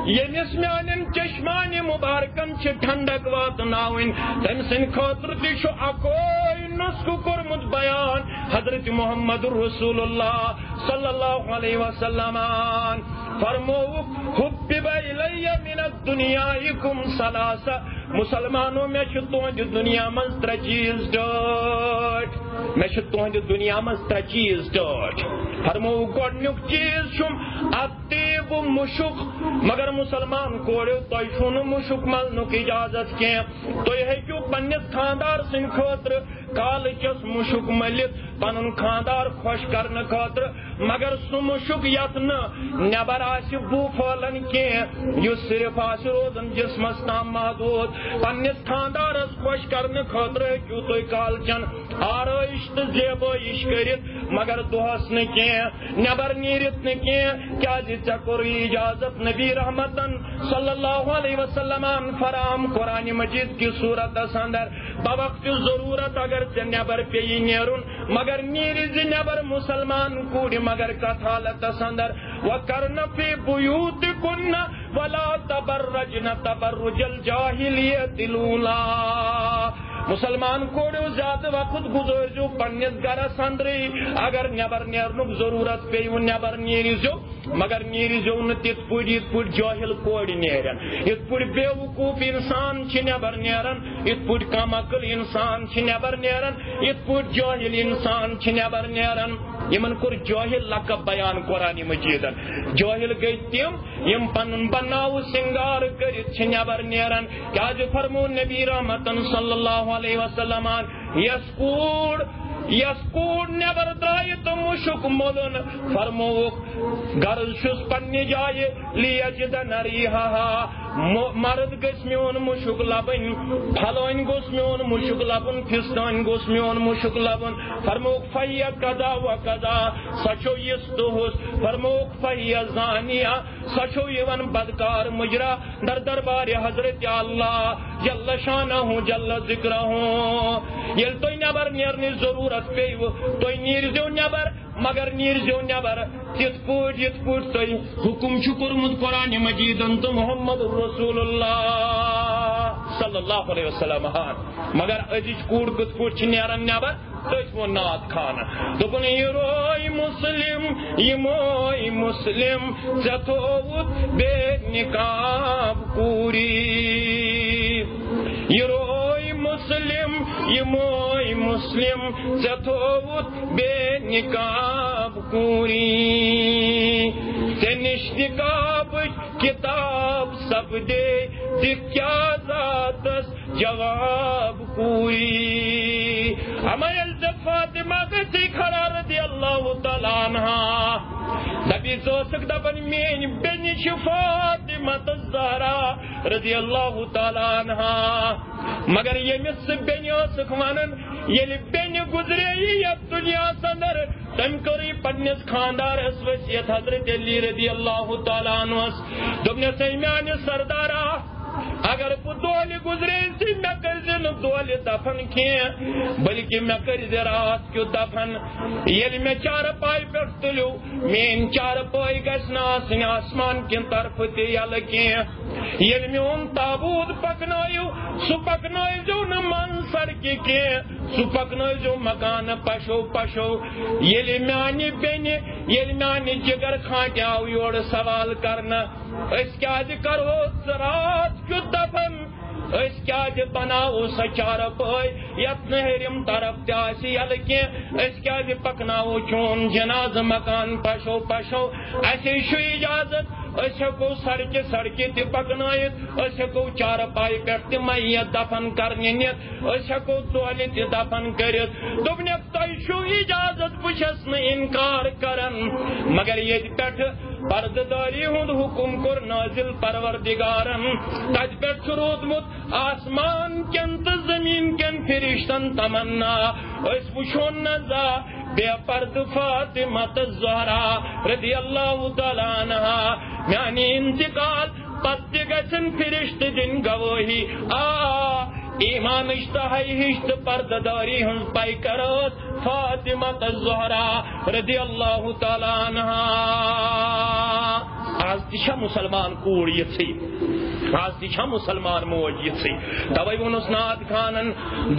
Speaker 1: یمس میانن چشمان مبارکن چھ ٹھنڈک واتناوین تم سن خاطر تہ اکوئی نسخہ کورمت بیان حضرت محمد رسول اللہ صلی اللہ علیہ وسلم فرمو حبب الی من الدنیاکم ثلاثہ مسلمانوں میں تہد دنیا مز ترے چیز ڈٹ میں تہد دنیا مز ترے چیز ڈٹ فرمو گۄڈنیُک چیز چھُم اطیب مشک مگر مسلمان کوڑو تہ چھو مشک ملنک اجازت کی تھی ہیکو پنس خاندار سن خاطر کالچس مشک ملت پن خاندار خوش کرنے خاطر مگر سہ مشک یت نبر بو پھہلان کی صرف روزان جسمس تام محدود پنس خاندارس خوش کرنے خاطر ہیکو تھی کالچن آرائش تو زیبائش کرت مگر دہس نی نبر نیرت کیا ژےٚ اجازت نبی رحمتن صلی اللہ علیہ وسلم فراہم قرآن مجید کی صورت اندر بوقت ضرورت اگر ژےٚ نبر پی نیرن مگر نیرز نبر مسلمان کوڑ مگر کت حالتس اندر وکرن فی بیوتکن ولا تبرجن تبرج الجاہلیت الاولی مسلمان کوڑیو زیادہ وقت گزارزو پنس گرس اندری اگر نیبر نیرنک ضرورت پیو نیبر نیرزو مگر نیرزو نہ تت پٹ جاہل کوڑ نیرن ات پٹ بے وقوف انسان نیبر نیرن ات پٹ کم عقل انسان نیبر نیرن ات پٹ جاہل انسان نیبر نیرن یمن کور جاہل لقب بیان قرآن مجیدن جاہل گئی تم یم پن بناو سنگار کرت نیبر نیرن کیا فرمو نبی رحمتن صلی اللہ علیہ وسلم یس کوڑ نیبر درائے تو مشک مولن فرموک غرض چھس پنہ جائے لیجدن ریحہا مرد گس میون مشک لبن پھلوین گوس میون مشک لبن پھستان گوس میون مشک لبن فرموک فی قضا و قضا سچو یستہس فرموک فی زانیہ سچو یون بدکار مجرا در دربار حضرت اللہ جل شانہ جل ذکرہ یل تو نیبر نیرنی ضرورت پیو تو نیرزو نیبر مگر نیرزو نیبر تت پوٹ تو حکم کورمت قرآن مجیدن تو محمد رسول اللہ صلی اللہ علیہ وسلم مگر ازچ کوڑ کت پوٹ نیرن نیبر تس وہ نات خانہ دپن یموئی مسلم ژے تھووُتھ بے نقاب کوری یموئی مسلم ژے تھووُتھ بے نقاب کوری ژے نش نقابٕچ کتاب سپدے دِکھ کیا ذاتس جواب کوری اما ییٚلہِ فاطمہ گژھی کھڑا رضی اللہ تعالیٰ عنہا دبی زوسک دپن میٛٲنۍ بیٚنہِ چھِ فاطمہ الزہرا رضی اللہ تعالیٰ عنہا مگر ییٚمِس سُہ بیٚنہِ ٲسٕکھ ونان ییٚلہِ بیٚنہِ گُزرے یتھ دُنیاہس اندر تٔمۍ کٔرٕے پننس خاندارس وصیت حضرت علی رضی اللہ تعالیٰ عنہس دوٚپنس اے میانہِ سردارا اگر بہ دولہِ گزریسی مے کرزِ نہٕ دولہِ دفن کینٛہہ بلکہ مے کرزِ رات کیُتھ دفن ییٚلہِ مے چارپاے پٮ۪ٹھ تُلِو میٲنۍ چارپاے گژھِ نہٕ آسٕنۍ آسمان کِنۍ طرفہٕ تہِ یلہٕ کینٛہہ ییٚلہِ میون تابوٗت پکنٲیِو سُہ پکنٲیزیو نہٕ منٛز سڑکہِ کینٛہہ سُہ پکنٲیزیو مکانہٕ پشو پشو ییٚلہِ میانہِ بیٚنہِ ییٚلہِ میانہِ جگر کھانٹہِ آو یورٕ سوال کرنہٕ أسۍ کیازِ کرہوس رات کیُتھ دفن أسۍ کیازِ بناوو سۄ چارپٲے یتھ نہٕ ہیٚرِم طرف تہِ آسہِ یلہٕ کینٛہہ أسۍ کیازِ پکناوو چون جنازٕ مکان پشو پشو اَسے چھُ اجازت أسۍ ہیٚکو سڑکہِ تہِ پکنٲیِتھ أسۍ ہیٚکو چارپایہِ پٮ۪ٹھ تہِ میت دفن کرنہِ نِتھ أسۍ ہیٚکو ژولہِ تہِ دفن کٔرِتھ دوٚپنکھ تۄہہِ چھُو اجازت بہٕ چھس نہٕ انکار کران مگر ییٚتہِ پٮ۪ٹھٕ پردٕ دٲری ہُنٛد حکم کوٚر نٲزِل پروردگارن تتہِ پٮ۪ٹھ چھُ روٗدمُت آسمان کٮ۪ن تہٕ زمیٖن کٮ۪ن فرشتن تمنا أسۍ وٕچھو نہ زانٛہہ بے پردٕ فاطمہ الزہرا رضی اللہ تعالیٰ عنہا میانہِ انتقال پتہٕ تہِ گژھن فرشتہٕ دِنۍ گوٲہی ایمانٕچ تہٕ حیہِ ہِش تہٕ پردٕ دٲری ہٕنٛز پیکر ٲس فاطمہ الزہرا رضی اللہ تعالیٰ عنہا آز تہِ چھا مسلمان کوٗر یِژھٕے آز تہِ چھا مسلمان موج یِژھٕے توے ووٚنُس ناد خانن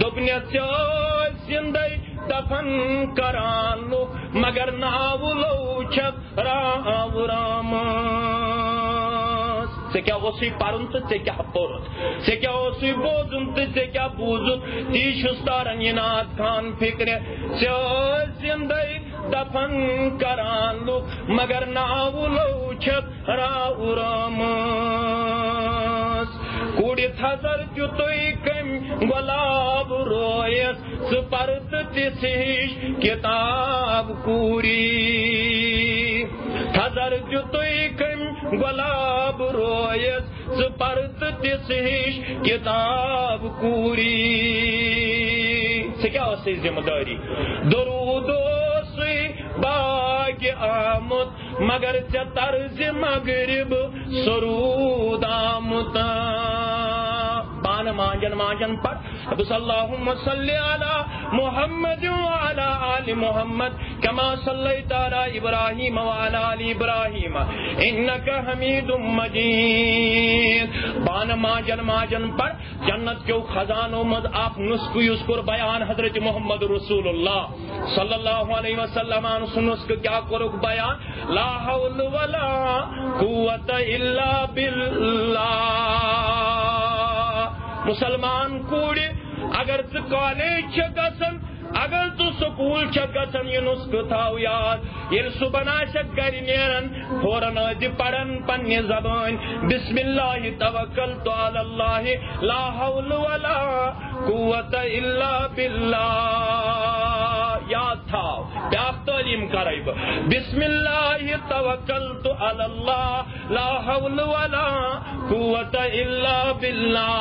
Speaker 1: دوٚپنس ژےٚ ٲسۍ زندے دفن کران لُکھ مگر ناو لو چھکھ راو رامس ژےٚ کیٛاہ اوسُے پرُن تہٕ ژےٚ کیٛاہ پوٚرُتھ ژےٚ کیٛاہ اوسُے بوزُن تہٕ ژےٚ کیٛاہ بوٗزُتھ تی چھُس تارن یہِ ناد خان فکرِ ژےٚ ٲسۍ زندے دفن کران لُکھ مگر ناو لو چھکھ راو رامس کوڑِ تھزر تیُتُے کٔمۍ گۄلاب رویس ژٕ پر تہٕ تِژھِ ہِش کتاب کوٗری تھزر تیُتُے کٔمۍ گۄلاب رویس ژٕ پر تہٕ تِژھِ ہِش کتاب کوٗری ژےٚ کیٛاہ ٲسٕے ذمہٕ دٲری درود اوسُے باغہِ آمُت مگر ژےٚ طرزِ مغرب سرود آمُت پانہٕ مانجن پتہٕ بس اللهم صل على محمد وعلى آل محمد كما صليت على إبراهيم وعلى آل إبراهيم إنك حميد مجيد. بان ماجن پر جنت کے خزانوں میں آپ نسخ یذکر بیان حضرت محمد رسول اللہ صلی اللہ علیہ وسلم نسخ کیا کرو بیان لا حول ولا قوت الا باللہ. مسلمان کوڑ اگر تو کالج گژھن اگر تو سکول گژھن یہ نسخ تھاو یاد یل صبح گھر نیرن فوراً پڑھن پنہ زبان بسم اللہ توکلت علی اللہ لا حول ولا قوت الا باللہ. یاد تھاو بیاکھ تعلیم کرے بسم اللہ توکلت علی اللہ لا حول ولا قوت الا باللہ.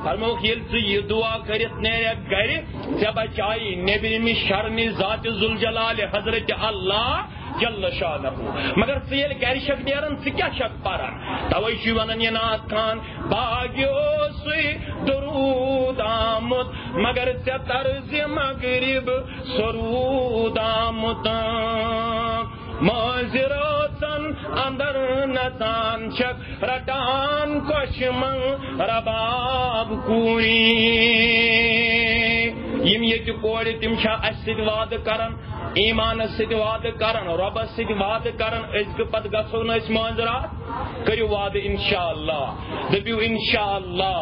Speaker 1: فرموک یل یہ دعا کرت نیرک گھر ژے بچائی نیبرمی شرنی ذات ذوالجلال حضرت اللہ جل شانہ. مگر ژٕ ییٚلہِ گھر چھکھ نیران ژٕ کیٛاہ چھکھ پران توے چھُ ونان یہ نعت خان باغہِ اوسُے درود آمُت مگر ژےٚ طرزِ مغرب سرود آمُت. معذرتن اندر نژان چھکھ رٹان کوشمن رباب کوری. یم ییٚتہِ کورِ تِم چھا اَسہِ سۭتۍ وعدٕ کران ایمانس سۭتۍ وعدٕ کران رۄبس سۭتۍ وعدٕ کران أسۍ پتہٕ گژھو نہٕ أسۍ مٲنٛزرات کٔرِو وعدٕ انشاءاللہ دٔپِو انشاءاللہ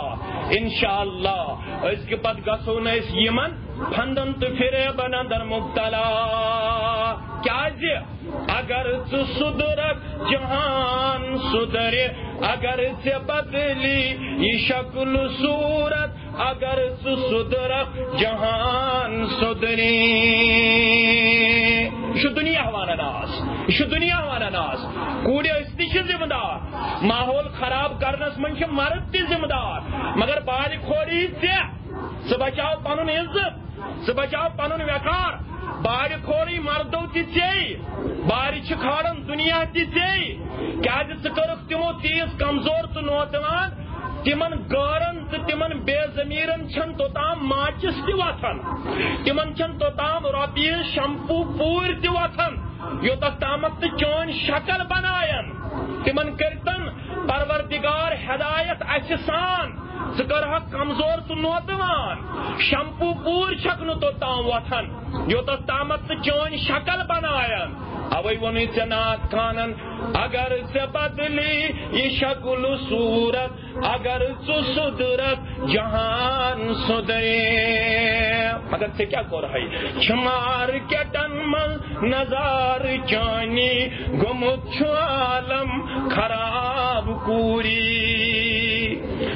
Speaker 1: انشاءاللہ أسۍ پتہٕ گژھو نہٕ أسۍ یِمن پھندن تہٕ فریبن اندر مبتلا. کیازِ اگر ژٕ سُدرکھ جہان سُدرِ اگر ژےٚ بدلی یہِ شکل صوٗرت اگر ژٕ سُدرکھ جہان سُدرِ. یہ چھُ دُنیا ونان آز یہ چھُ دُنیا ونان آز کوٗرِ أسۍ تہِ چھِ ذمہٕ دار ماحول خراب کرنس منٛز چھِ مرد تہِ ذمہٕ دار مگر بارِ کھوری ژٕ بچاو پنُن عزت ژٕ بچاو پنُن وقار. بارِ کھوری مردو تہِ ژےٚ بارِ چھِ کھالان دنیا تہِ ژےٚ کیازِ ژٕ کٔرٕکھ تِمو تیٖژ کمزور تہٕ نوجوان تمن غارن تہٕ تمن بے ضمیرن چھن توتام ماچس تہِ وتھان تمن چھن توتام رۄپیہِ شمپوٗ پوٗرۍ تہِ وتھان یوتتھ تامتھ تہٕ چٲنۍ شکل بناین تمن کٔرتن پروردگار ہدایت اسہِ سان ژٕ کٔرہکھ کمزور تہٕ نوجوان شمپوٗ پوٗرۍ چھکھ نہٕ توتام وتھان یوتتھ تامتھ تہٕ چٲنۍ شکل بناین. اوے ووٚنُے ژےٚ نعت خانن اگر ژےٚ بدلی یہِ شکل صوٗرت اگر ژٕ سُدرکھ جہان سُدرِ. مگر ژےٚ کیٛاہ کوٚرہے چھُ مارکیٹن منٛز نظارٕ چانی گوٚمُت چھُ عالم خراب کوٗری.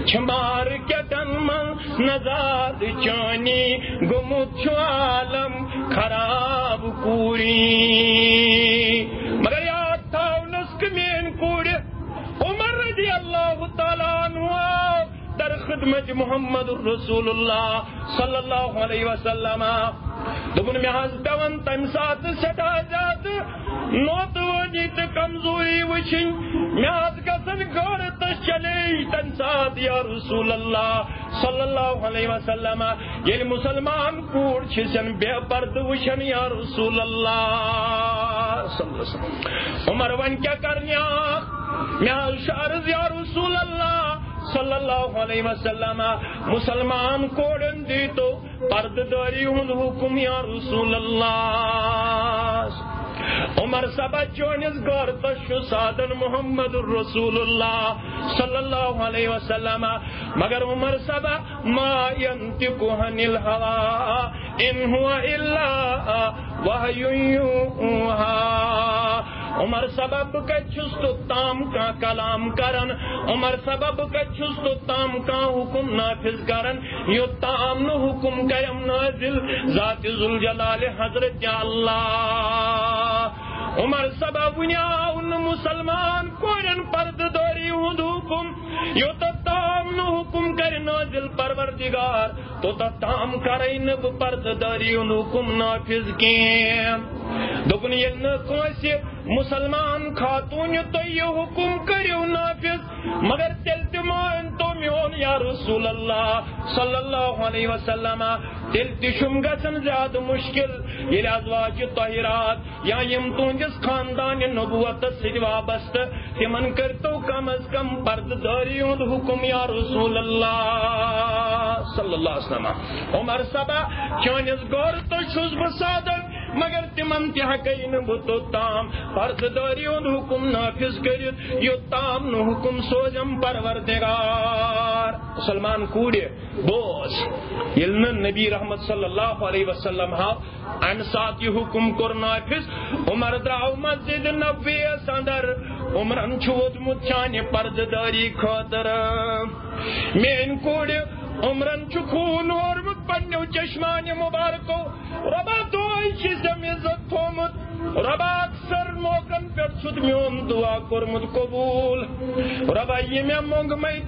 Speaker 1: چھُ مارکیٹن منٛز نظارٕ چانی گوٚمُت چھُ عالم خراب کوٗری. مگر یاد تھاو نسخ میٲنۍ کورِ عمر رضی اللہ تعالیٰ عنہ در خدمت محمد رسول اللہ صلی اللہ علیہ وسلم دوٚپُن مےٚ حظ پیوان تمہِ ساتہٕ سٮ۪ٹھاہ زیادٕ نوتوٲنی تہٕ کمزوری وٕچھِنۍ مےٚ حظ گژھن گاڑِ تہٕ چلے تمہِ ساتہٕ یا رسول اللہ صلی اللہ علیہ وسلم ییٚلہِ مسلمان کوٗر چھِ بے پردٕ وٕچھان یا رسول اللہ صلی اللہ علیہ وسلم. عمر وۄنۍ کیٛاہ کرنیاکھ مےٚ حظ چھُ عرض یا رسول اللہ صلی اللہ علیہ وسلم مسلمان کوڑن دیتو پردداری ہند حکم یا رسول اللہ. عمر صاحب چونس گھر تو سادن محمد رسول اللہ صلی اللہ علیہ وسلم مگر عمر صاحب ما ينطق عن الهوى ان هو الا وحی یوحی. عمر سبب کچھس تو تام کا کلام کرن عمر سبب کچھس تو تام کا حکم نافذ کرن یو تام نو حکم کرم نازل ذات ذوالجلال حضرت اللہ. عمر سبب ونیاون مسلمان کورن پردداری ہند حکم یو تام نو حکم کر نازل پروردگار تو تام کرین پردداری ہند حکم نافذ کیم. دوپن یل نہ کٲنٛسہِ مسلمان خاتون تو یہ حکم کریو نافذ مگر تیل تمان تو میون یا رسول اللہ صلی اللہ علیہ وسلم تیل تشم گژھن زیادہ مشکل یل ازواج طاہرات یا یم تہندس خاندان نبوت ست وابستہ تمن کرتو کم از کم پردداری ہند حکم یا رسول اللہ صلی اللہ علیہ وسلم عمر صبا چانس گور تو چھس بہ صادق مگر تمن تہ ہکئی نہ بہ توتام پردداری ہند حکم نافذ کرت یوتام نہ حکم سوزم پروردگار مسلمان کوڑ بوز یل نبی رحمت صلی اللہ علیہ وسلم ہاو امہ سات یہ حکم کور نافذ عمر درو مسجد نبوی اندر عمرن چھ ووتمت چانہ پردداری خاطر مین کوڑ عمرن چھ خون اورمت پنو چشمان مبارکو ربا دعائی چیزم عزت تھومت ربا اکثر موقن پر چھت میون دعا کرمت قبول ربا یہ میں مونگ میں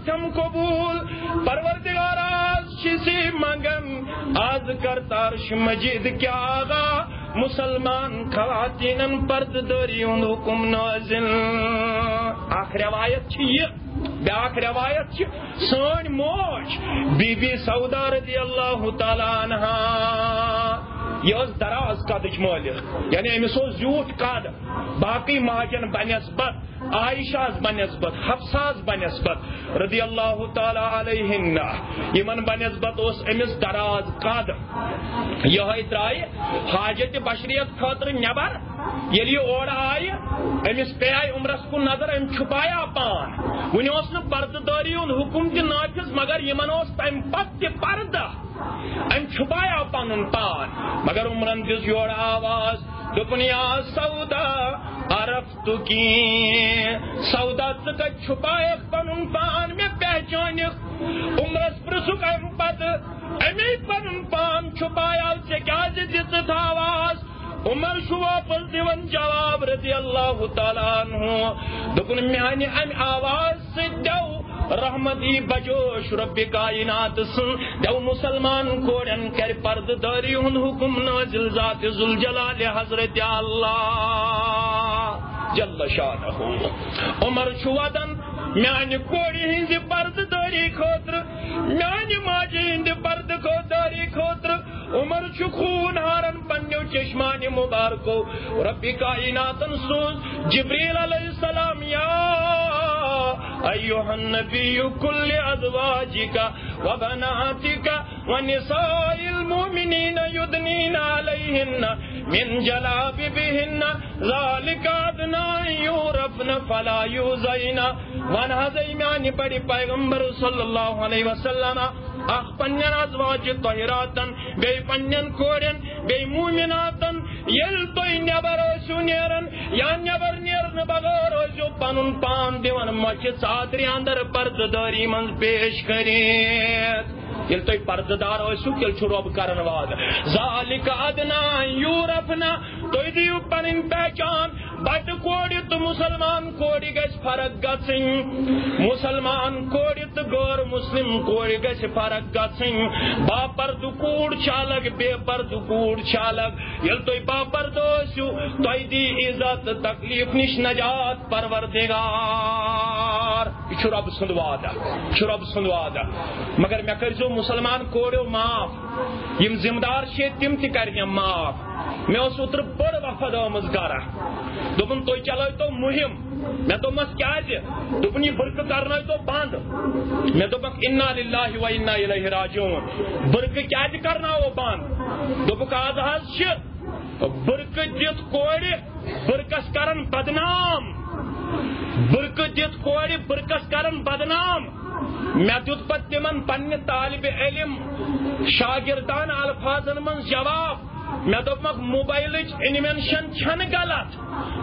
Speaker 1: تم قبول پروردگار آز چیزی منگم آز کرتا عرش مجید کیا آغا مسلمان خواتینن پردداری ہند حکم نازل آخر روایت چھ بیاکھ روایت سن موج بی بی سودا رضی اللہ تعالی عنہا یہ دراز قدچ مالک یعنی امس زیوٹ قد باقی ماجن بنسبت عائشہ بنسبت حفصہ بنسبت رضی اللہ تعالی علیہن یمن بنسبت امس دراز قد یہ درائے حاجت بشریت خاطر نبر یلی اور آئی امس پے عمرس کن نظر ام چھپایا پان ون پردداری ہند حکم تہ نافذ مگر یمن تم پتہ تہ پردہ ام چھپایا پن پان مگر عمرن دس یور آواز دپن یا سودا عرفت کی سودا ژ کت چھپائک پن پان میں پہچانک عمرس پرسک ام پتہ امی پن پان چھپایا ژے کیاز دژت آواز عمر شو واپس دیون جواب رضی اللہ تعالی عنہ دپن میانہ ام آواز سے دو رحمتی بجوش رب کائنات سن دو مسلمان کوڑن کر پردداری ہند حکم نازل ذات ذوالجلال حضرت اللہ جل شانہ عمر شو ودن میانہ کوڑی ہند پردداری خاطر میانہ ماجی ہند پردداری خاطر عمر چھ خون ہارن پنو چشمان مبارکو رب کائنات سوز جبریل علیہ السلام یا ایھا النبی کل ازواجک وبناتک ونساء المؤمنین یدنین علیہن من جلابیبہن ذالک ادنی یعرفن فلا یؤذین ونہذی میانی بڑی پیغمبر صلی اللہ علیہ وسلم اخ پنن ازواج طاہراتن بے پنن کوڑن بے مومناتن یل تو نبر سو نیرن یا نبر نیرن بغیر جو پنن پان دیون مچ ژادری اندر پردداری من پیش کریت یل تو پرددار ہوسو تیل چھ رب کرن واد ذالک ادنا یورفنا تو دیو پنن پہچان بٹ کوڑی تو مسلمان کوڑی گژھ فرق گژھن مسلمان کوڑی تو غیر مسلم کوڑی گژھ فرق گژھن با پرد کوڑ چالک بے پرد کوڑ چالک یل تو با پرد ہوسو تو دی عزت تکلیف نش نجات پروردگار یہ چھ رب سند وعدہ چھ رب سند وعدہ مگر میں کرزو مسلمان کوڑو معاف یم ذمہ دار چھ تم تہ کرن معاف میں اس اوتر بڑ وفد آمز گرا دپن تھی چلو تو مہم میں دوپمس کیاز دپن یہ برقع کرنا تو بند میں دوپک انا للہ و انا الیہ راجعون برقع کیاز کرنا وہ بند دوپک آز حظ برقع دت کوڑ برقس کرن بدنام برقع دت کوڑ برقس کرن بدنام میں دیت پت تمن پنہ طالب علم شاگردان الفاظن من جواب میں دوپمک موبائلچ انوینشن چھن غلط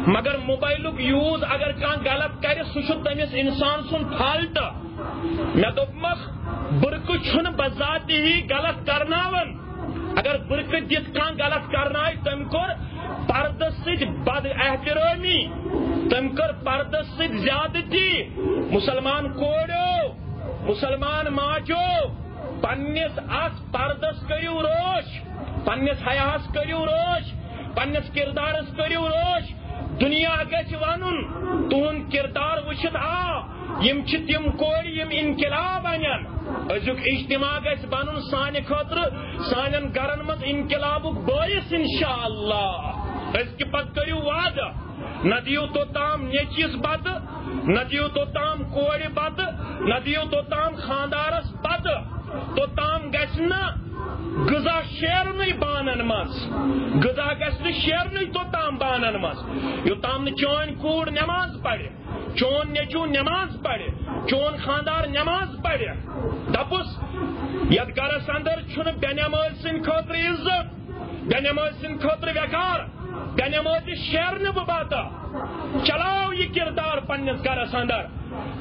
Speaker 1: مگر موبائلک یوز اگر کان غلط کرے سہ تمس انسان سن فالٹ میں دوپمک برقع چھن بذات ہی غلط کرناون اگر برقع دت کان غلط کرنائے تم کور پردس ست بد احترامی تم کر پردس ست زیادتی مسلمان کوڑو مسلمان ماجو پنس اس پردس کریو روش پنس حیاس کریو روش پنس کردارس کریو روش دنیا گژھِ ونُن تُہُنٛد کردار وٕچھِتھ یم چھ تم کورِ یم انقلاب انن ازیُک اجتماع گژھِ بنُن سانہِ خٲطرٕ سانٮ۪ن گرن منٛز انقلابُک باعث انشاءاللہ أزکہِ پتہٕ کٔرِو وعدٕ نہ دِیِو توٚتام نیٚچوِس بتہٕ نہ دِیِو توٚتام کورِ بتہٕ نہ دِیِو توٚتام خاندارس بتہٕ توٚتام گژھِ نہٕ غذا شیرنٕے بانن منٛز غذا گژھِ نہٕ شیرنٕے توٚتام بانن منٛز یوٚتام نہٕ چٲنۍ کوٗر نٮ۪ماز پرِ چون نیٚچوٗ نٮ۪ماز پرِ چون خاندار نٮ۪ماز پرِ دپُس یتھ گرس اندر چھُنہٕ بے نٮ۪مٲزۍ سٕنٛدِ خٲطرٕ عزت بے نٮ۪مٲزۍ سٕنٛدِ خٲطرٕ ویکار بے نٮ۪مٲزی شیرنہٕ بہٕ بتہٕ چلاو یہِ کردار پننِس گرس اندر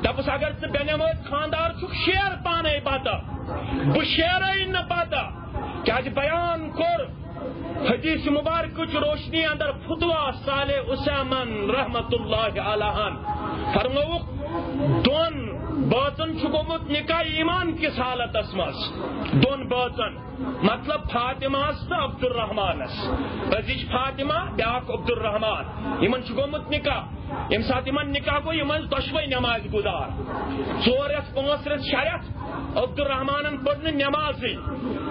Speaker 1: دپُس اگر ژٕ بے نٮ۪مٲزۍ خاندار چھُکھ شیر پانے بتہٕ بہٕ شیرے نہٕ بتہٕ کیازِ بیان کوٚر حدیث مبارکٕچ روشنی اندر فتوا صالح اسامن رحمت اللہ علیہن فرموُکھ دون بٲژن چھُ گوٚمُت نکاح ایمان کس حالتس منٛز دون بٲژن مطلب فاطمہس تہٕ عبدالرحمانس أزِچ فاطمہ بیاکھ عبدالرحمان یمن چھُ گوٚمُت نکاح ییٚمہِ ساتہٕ یمن نکاح گوٚو یِم ٲسۍ دۄشوے نٮ۪مازِ گُزار 4 رٮ۪تھ 5 رٮ۪تھ 6 رٮ۪تھ عبدالرحمانن پٔر نہٕ نٮ۪مازٕے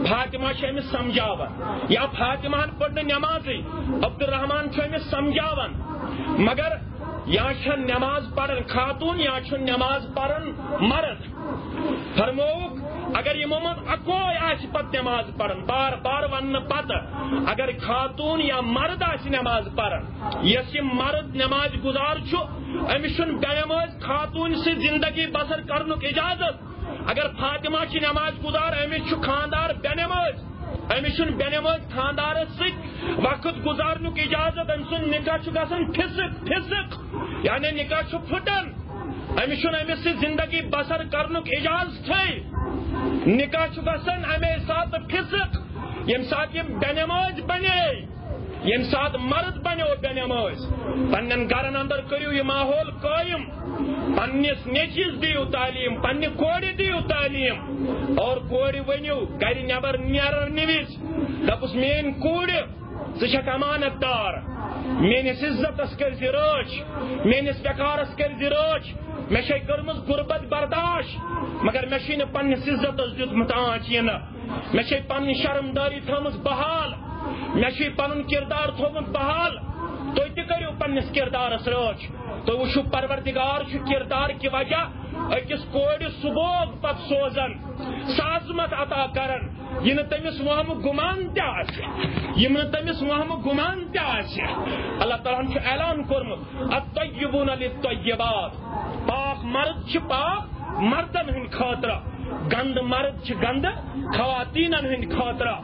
Speaker 1: فاطمہ چھِ أمِس سمجھاوان یا فاطمہن پٔر نہٕ نٮ۪مازٕے عبدالرحمان چھُ أمِس سمجھاوان مگر یا چھنہٕ نٮ۪ماز پران خاتوٗن یا چھُنہٕ نٮ۪ماز پران مرد فرمووُکھ اگر یِمو منٛز اکوے آسہِ پتہٕ نٮ۪ماز پران بار بار وننہٕ پتہٕ اگر خاتوٗن یا مرد آسہِ نٮ۪ماز پران یۄس یہِ مرد نٮ۪مازِ گُزار چھُ أمِس چھُنہٕ بے نٮ۪مٲزۍ خاتوٗنہِ سۭتۍ زندگی بسر کرنُک اجازت اگر فاطمہ چھِ نٮ۪ماز گُزار أمِس چھُ خاندار بے نٮ۪مٲزۍ أمِس چھُنہٕ بے نٮ۪مٲزۍ خاندارس سۭتۍ وقت گُزارنُک اجازت أمۍ سُنٛد نکاح چھُ گژھان فِسق یعنی نکاح چھُ پھٕٹان أمِس چھُنہٕ أمِس سۭتۍ زندگی بسر کرنُک اجازتھٕے نکاح چھُ گژھان امے ساتہٕ فِسق ییٚمہِ ساتہٕ یِم بے نٮ۪مٲزۍ بنے ییٚمہِ ساتہٕ مرد بنیو بے نٮ۪مٲزۍ پننٮ۪ن گرن اندر کٔرِو یہِ ماحول قٲیِم پننِس نیٚچوِس دِیِو تعلیٖم پننہِ کورِ دِیِو تعلیٖم اور کورِ ؤنِو گرِ نٮ۪بر نیرنہٕ وِزِ دپُس میٲنۍ کوٗرِ ژٕ چھکھ امانت دار میٲنِس عزتس کٔرزِ رٲچھ میٲنِس وقارس کٔرزِ رٲچھ مےٚ چھے کٔرمٕژ غُربت برداش مگر مےٚ چھُے نہٕ پننِس عزتس دیُتمُت آنچ یِنہٕ مےٚ چھے پنٕنۍ شرمدٲری تھٲومٕژ بحال مےٚ چھُے پنُن کردار تھوٚومُت بحال تُہۍ تہِ کٔرِو پننِس کردارس رٲچھ تُہۍ وٕچھِو پروردگار چھُ کردار کہِ وجہ أکِس کورِ صُبحُک پتہٕ سوزان سۄ عظمت عطا کران یہِ نہٕ تٔمِس وہمہٕ گُمان تہِ آسہِ یِم نہٕ تٔمِس وہمہٕ گُمان تہِ آسہِ اللہ تعالیٰ ہن چھُ اعلان کوٚرمُت الطیبوٗن للطیبات پاک مرد چھِ پاک مردن ہٕنٛدِ خٲطرٕ گندٕ مرد چھِ گندٕ خواتیٖنن ہٕنٛدِ خٲطرٕ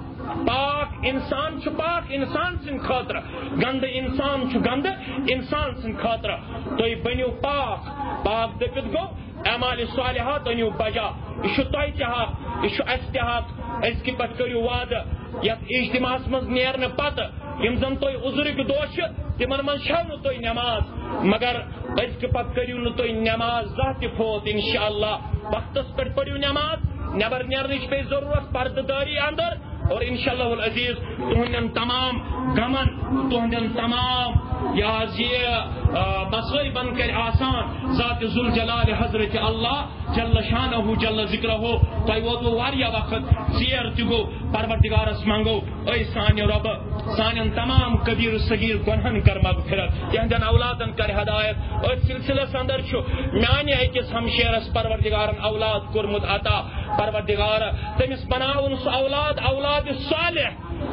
Speaker 1: پاک انسان چھُ پاک انسان سٕنٛدِ خٲطرٕ گندٕ انسان چھُ گندٕ انسان سٕنٛدِ خٲطرٕ تُہۍ بٔنِو پاک پاک دٔپِتھ گوٚو اعمالِ صالحات أنِو بجا یہِ چھُ تۄہہِ تہِ حق یہِ چھُ اَسہِ تہِ حق أزکہِ پتہٕ کٔرِو وعدٕ یتھ اجتماعس منٛز نیرنہٕ پتہٕ یِم زن تۄہہِ عُذرٕکۍ دۄہ چھِ تِمن منٛز چھو نہٕ تۄہہِ نٮ۪ماز مگر أزکہِ پتہٕ کٔرِو نہٕ تُہۍ نٮ۪ماز زانٛہہ تہِ فوت انشاءاللہ وقتس پٮ۪ٹھ پٔرِو نٮ۪ماز نٮ۪بر نیرنٕچ پیٚیہِ ضروٗرت پردٕ دٲری اندر اور انشاءاللہ العزیز تُہنٛدٮ۪ن تمام غمن تُہنٛدٮ۪ن تمام یہِ حظ یہِ مصٲیبن کرِ آسان ذات ذوالجلال حضرت اللہ جل شانہ جل ذکرہو تۄہہِ ووتوٕ واریاہ وقت ژیر تہِ گوٚو پروردگارس منگو اے سانہِ رۄبہٕ سانٮ۪ن تمام کبیٖر صغیٖر گۄنہن کر مغفرت تِہنٛدٮ۪ن اولادن کر ہدایت أتھۍ سلسلس اندر چھُ میانہِ أکِس ہمشیرس پروردگارن اولاد کوٚرمُت عطا پروردگار تٔمِس بناوُن سُہ اولاد صالح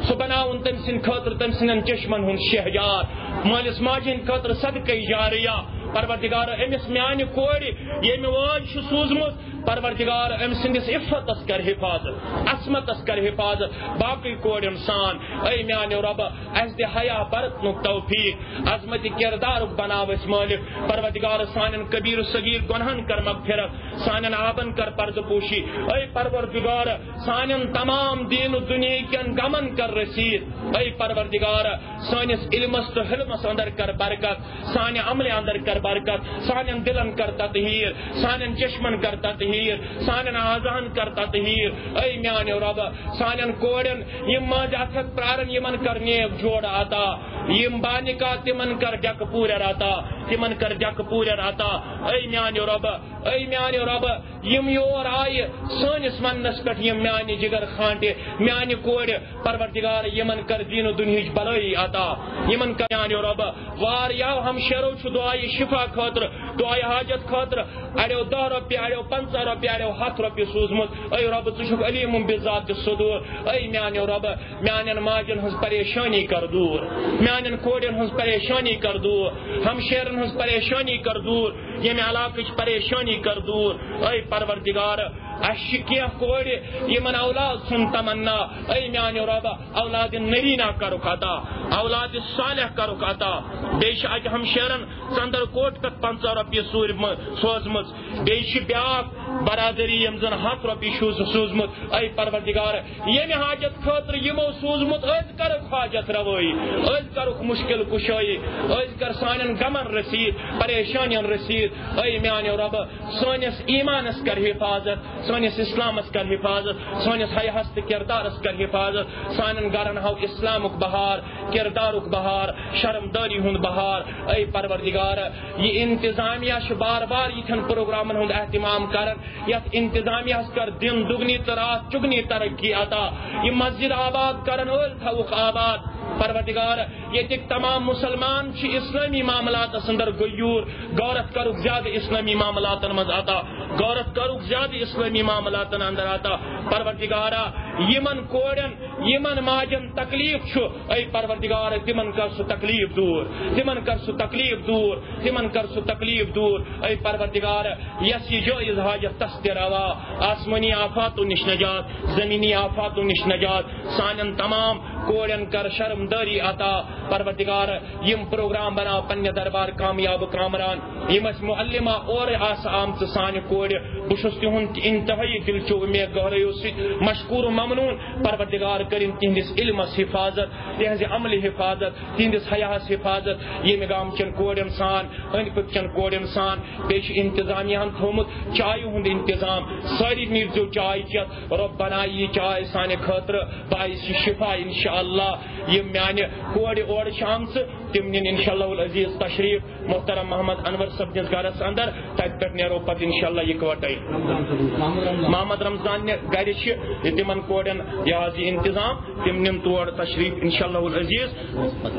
Speaker 1: سُہ بناوُن تٔمۍ سٕنٛدِ خٲطرٕ تٔمۍ سٕنٛدٮ۪ن چشمن ہُنٛد شہجار مٲلِس ماجہِ ہٕنٛدِ خٲطرٕ صدقے جاریہ پروردگار أمِس میانہِ کورِ ییٚمہِ وٲج چھُ سوٗزمُت پروردگار أمۍ سٕنٛدِس عفتس کر حفاظت عصمتس کر حفاظت باقٕے کورٮ۪ن سان اے میانہِ رۄبہٕ اَسہِ دِ حیا برتنُک توفیٖق عظمتِ کردارُک بناو أسۍ مٲلِک پروردگار سانٮ۪ن کبیٖر صغیٖر گۄنہن کر مغفرت سانٮ۪ن آبن کر پردٕ پوشی اے پروردگار سانٮ۪ن تمام دیٖن و دُنیہکٮ۪ن غمن کر رسیٖد اے پروردگار سٲنِس علمس تہٕ حلمس اندر کر برکت سانہِ عملہِ اندر کر برکت سانن دلن کر تطہیر سانن چشمن کر تطہیر سانن اعضاءن کر تطہیر اے میانو رب سانن کوڑن یم ماج اتھک پرارن یمن کر نیک جوڑ عطا یم بانکا تمن کر ڈک پورر عطا تمن کر ڈک پورر عطا اے میانو رب یم یور آئے سانس ونس پہ یم میانہ جگر خانٹہ میانہ کوڑ پروردگار یمن کر دین و دنہچ بلائی عطا یمن کر میانو رب واریاو ہم شیرو چھ دعائے شفا خاطر دعائے حاجت خاطر اڑیو 10 روپیہ اڑیو 50 روپیہ اڑیو 100 روپیہ سوزمت اے رب ژٕ چھُکھ علیم بذات الصدور اے میانو رب میانن ماجن ہنز پریشانی کر دور میانن کوڑن ہنز پریشانی کر دور ہم شیرن ہنز پریشانی کر دور یمہ علاقچ پریشانی کر دور اے پروردگار اش کینہ کوڑ یمن اولاد سن تمنا اے میانو رب اولاد نرینہ کرک عطا اولاد صالح کرک عطا بیش اج ہم شیرن ژندر کوٹ پہ 50 روپیہ سوزمت بیش بیاکھ برادری یم زن 100 روپیہ سوزمت اے پروردگار یمہ حاجت خاطر یمو سوزمت از کرک حاجت روئی از کرک مشکل کشائی از کر سانن غمن رسید پریشانین رسید اے میانو رب سانس ایمانس کر حفاظت سانس اسلامس کر حفاظت سانس حیاس تہ کردارس کر حفاظت سانن گرن ہاو اسلامک بہار کردارک بہار شرمداری ہند بہار اے پروردگار یہ انتظامیہ بار بار یتھن پروگرامن ہند اہتمام کرن یت انتظامیہ کر دن دگنی تو رات چگنی ترقی عطا یہ مسجد آباد کرن اول تھوک آباد پروردگار یہ تمام مسلمان چھ اسلامی معاملات اندر غیور غورت کرک زیادہ اسلامی معاملات مز عطا غورت کرک زیادہ اسلامی معاملات اندر عطا پروردگارا یمن کوڑن یمن ماجن تکلیف چھ اے پروردگار تمن کر سو تکلیف دور تمن کر سو تکلیف دور تمن کر سو تکلیف دور اے پروردگار یس یہ جائز حاجت تست روا آسمانی آفاتو نش نجات زمینی آفاتو نش نجات سانن تمام کوڑن کر شرم داری عطا پروردگار یم پروگرام بنا پنہ دربار کامیاب کامران یم اس معلمہ اور آس آمت سان کوڑ بشس تہند انتہائی دل چو میں گہریو سی مشکور و ممنون پروردگار کرن تہندس علمس حفاظت تہذ عمل حفاظت تہندس حیاس حفاظت یہ گام چن کوڑن سان اند پک چن کوڑن سان بیش انتظامیہ تھومت چائے ہند انتظام ساری نیرزو چائے چت ربنا یہ چائے سان خاطر باعث شفا انشاءاللہ یہ میانہ کوڑ اور شام سے تم نن انشاءاللہ العزیز تشریف محترم محمد انور صاحب جس گھرس اندر تت پہ نیرو پتہ انشاءاللہ اکوٹے محمد رمضان گھر تمن کوڑن یہ انتظام تم نن تور تشریف انشاءاللہ العزیز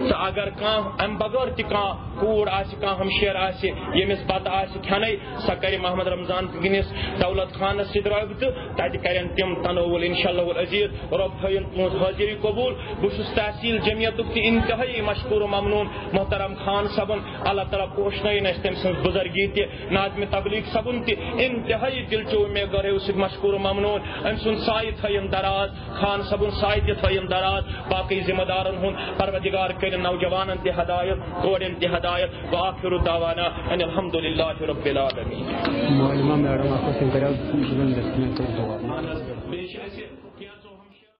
Speaker 1: تو اگر کان ام بغیر تہ کان کوڑ آس کان ہمشیر آس یمس پتہ آس کھنے سہ کر محمد رمضان گنس دولت خانس ست رابطہ تت کرن تم تنول انشاءاللہ العزیز رب تھین تہذ حاضری قبول بس تحصیل جمعیتک تہ انتہائی مشکور و ممنون محترم خان صبن اللہ تعالیٰ پوشن تم سن بزرگی تہ ناظم تبلیغ صبن تہ انتہائی دل چو میں گرو ست مشکور و ممنون ام سن سائے تھین دراز خان صبن سائے تہ تھین دراز باقی ذمہ دارن ہن پروردگار کر نوجوانن تہ ہدایت کوڑن تہ ہدایت وآخر دعوانا ان الحمدللہ رب العالمین.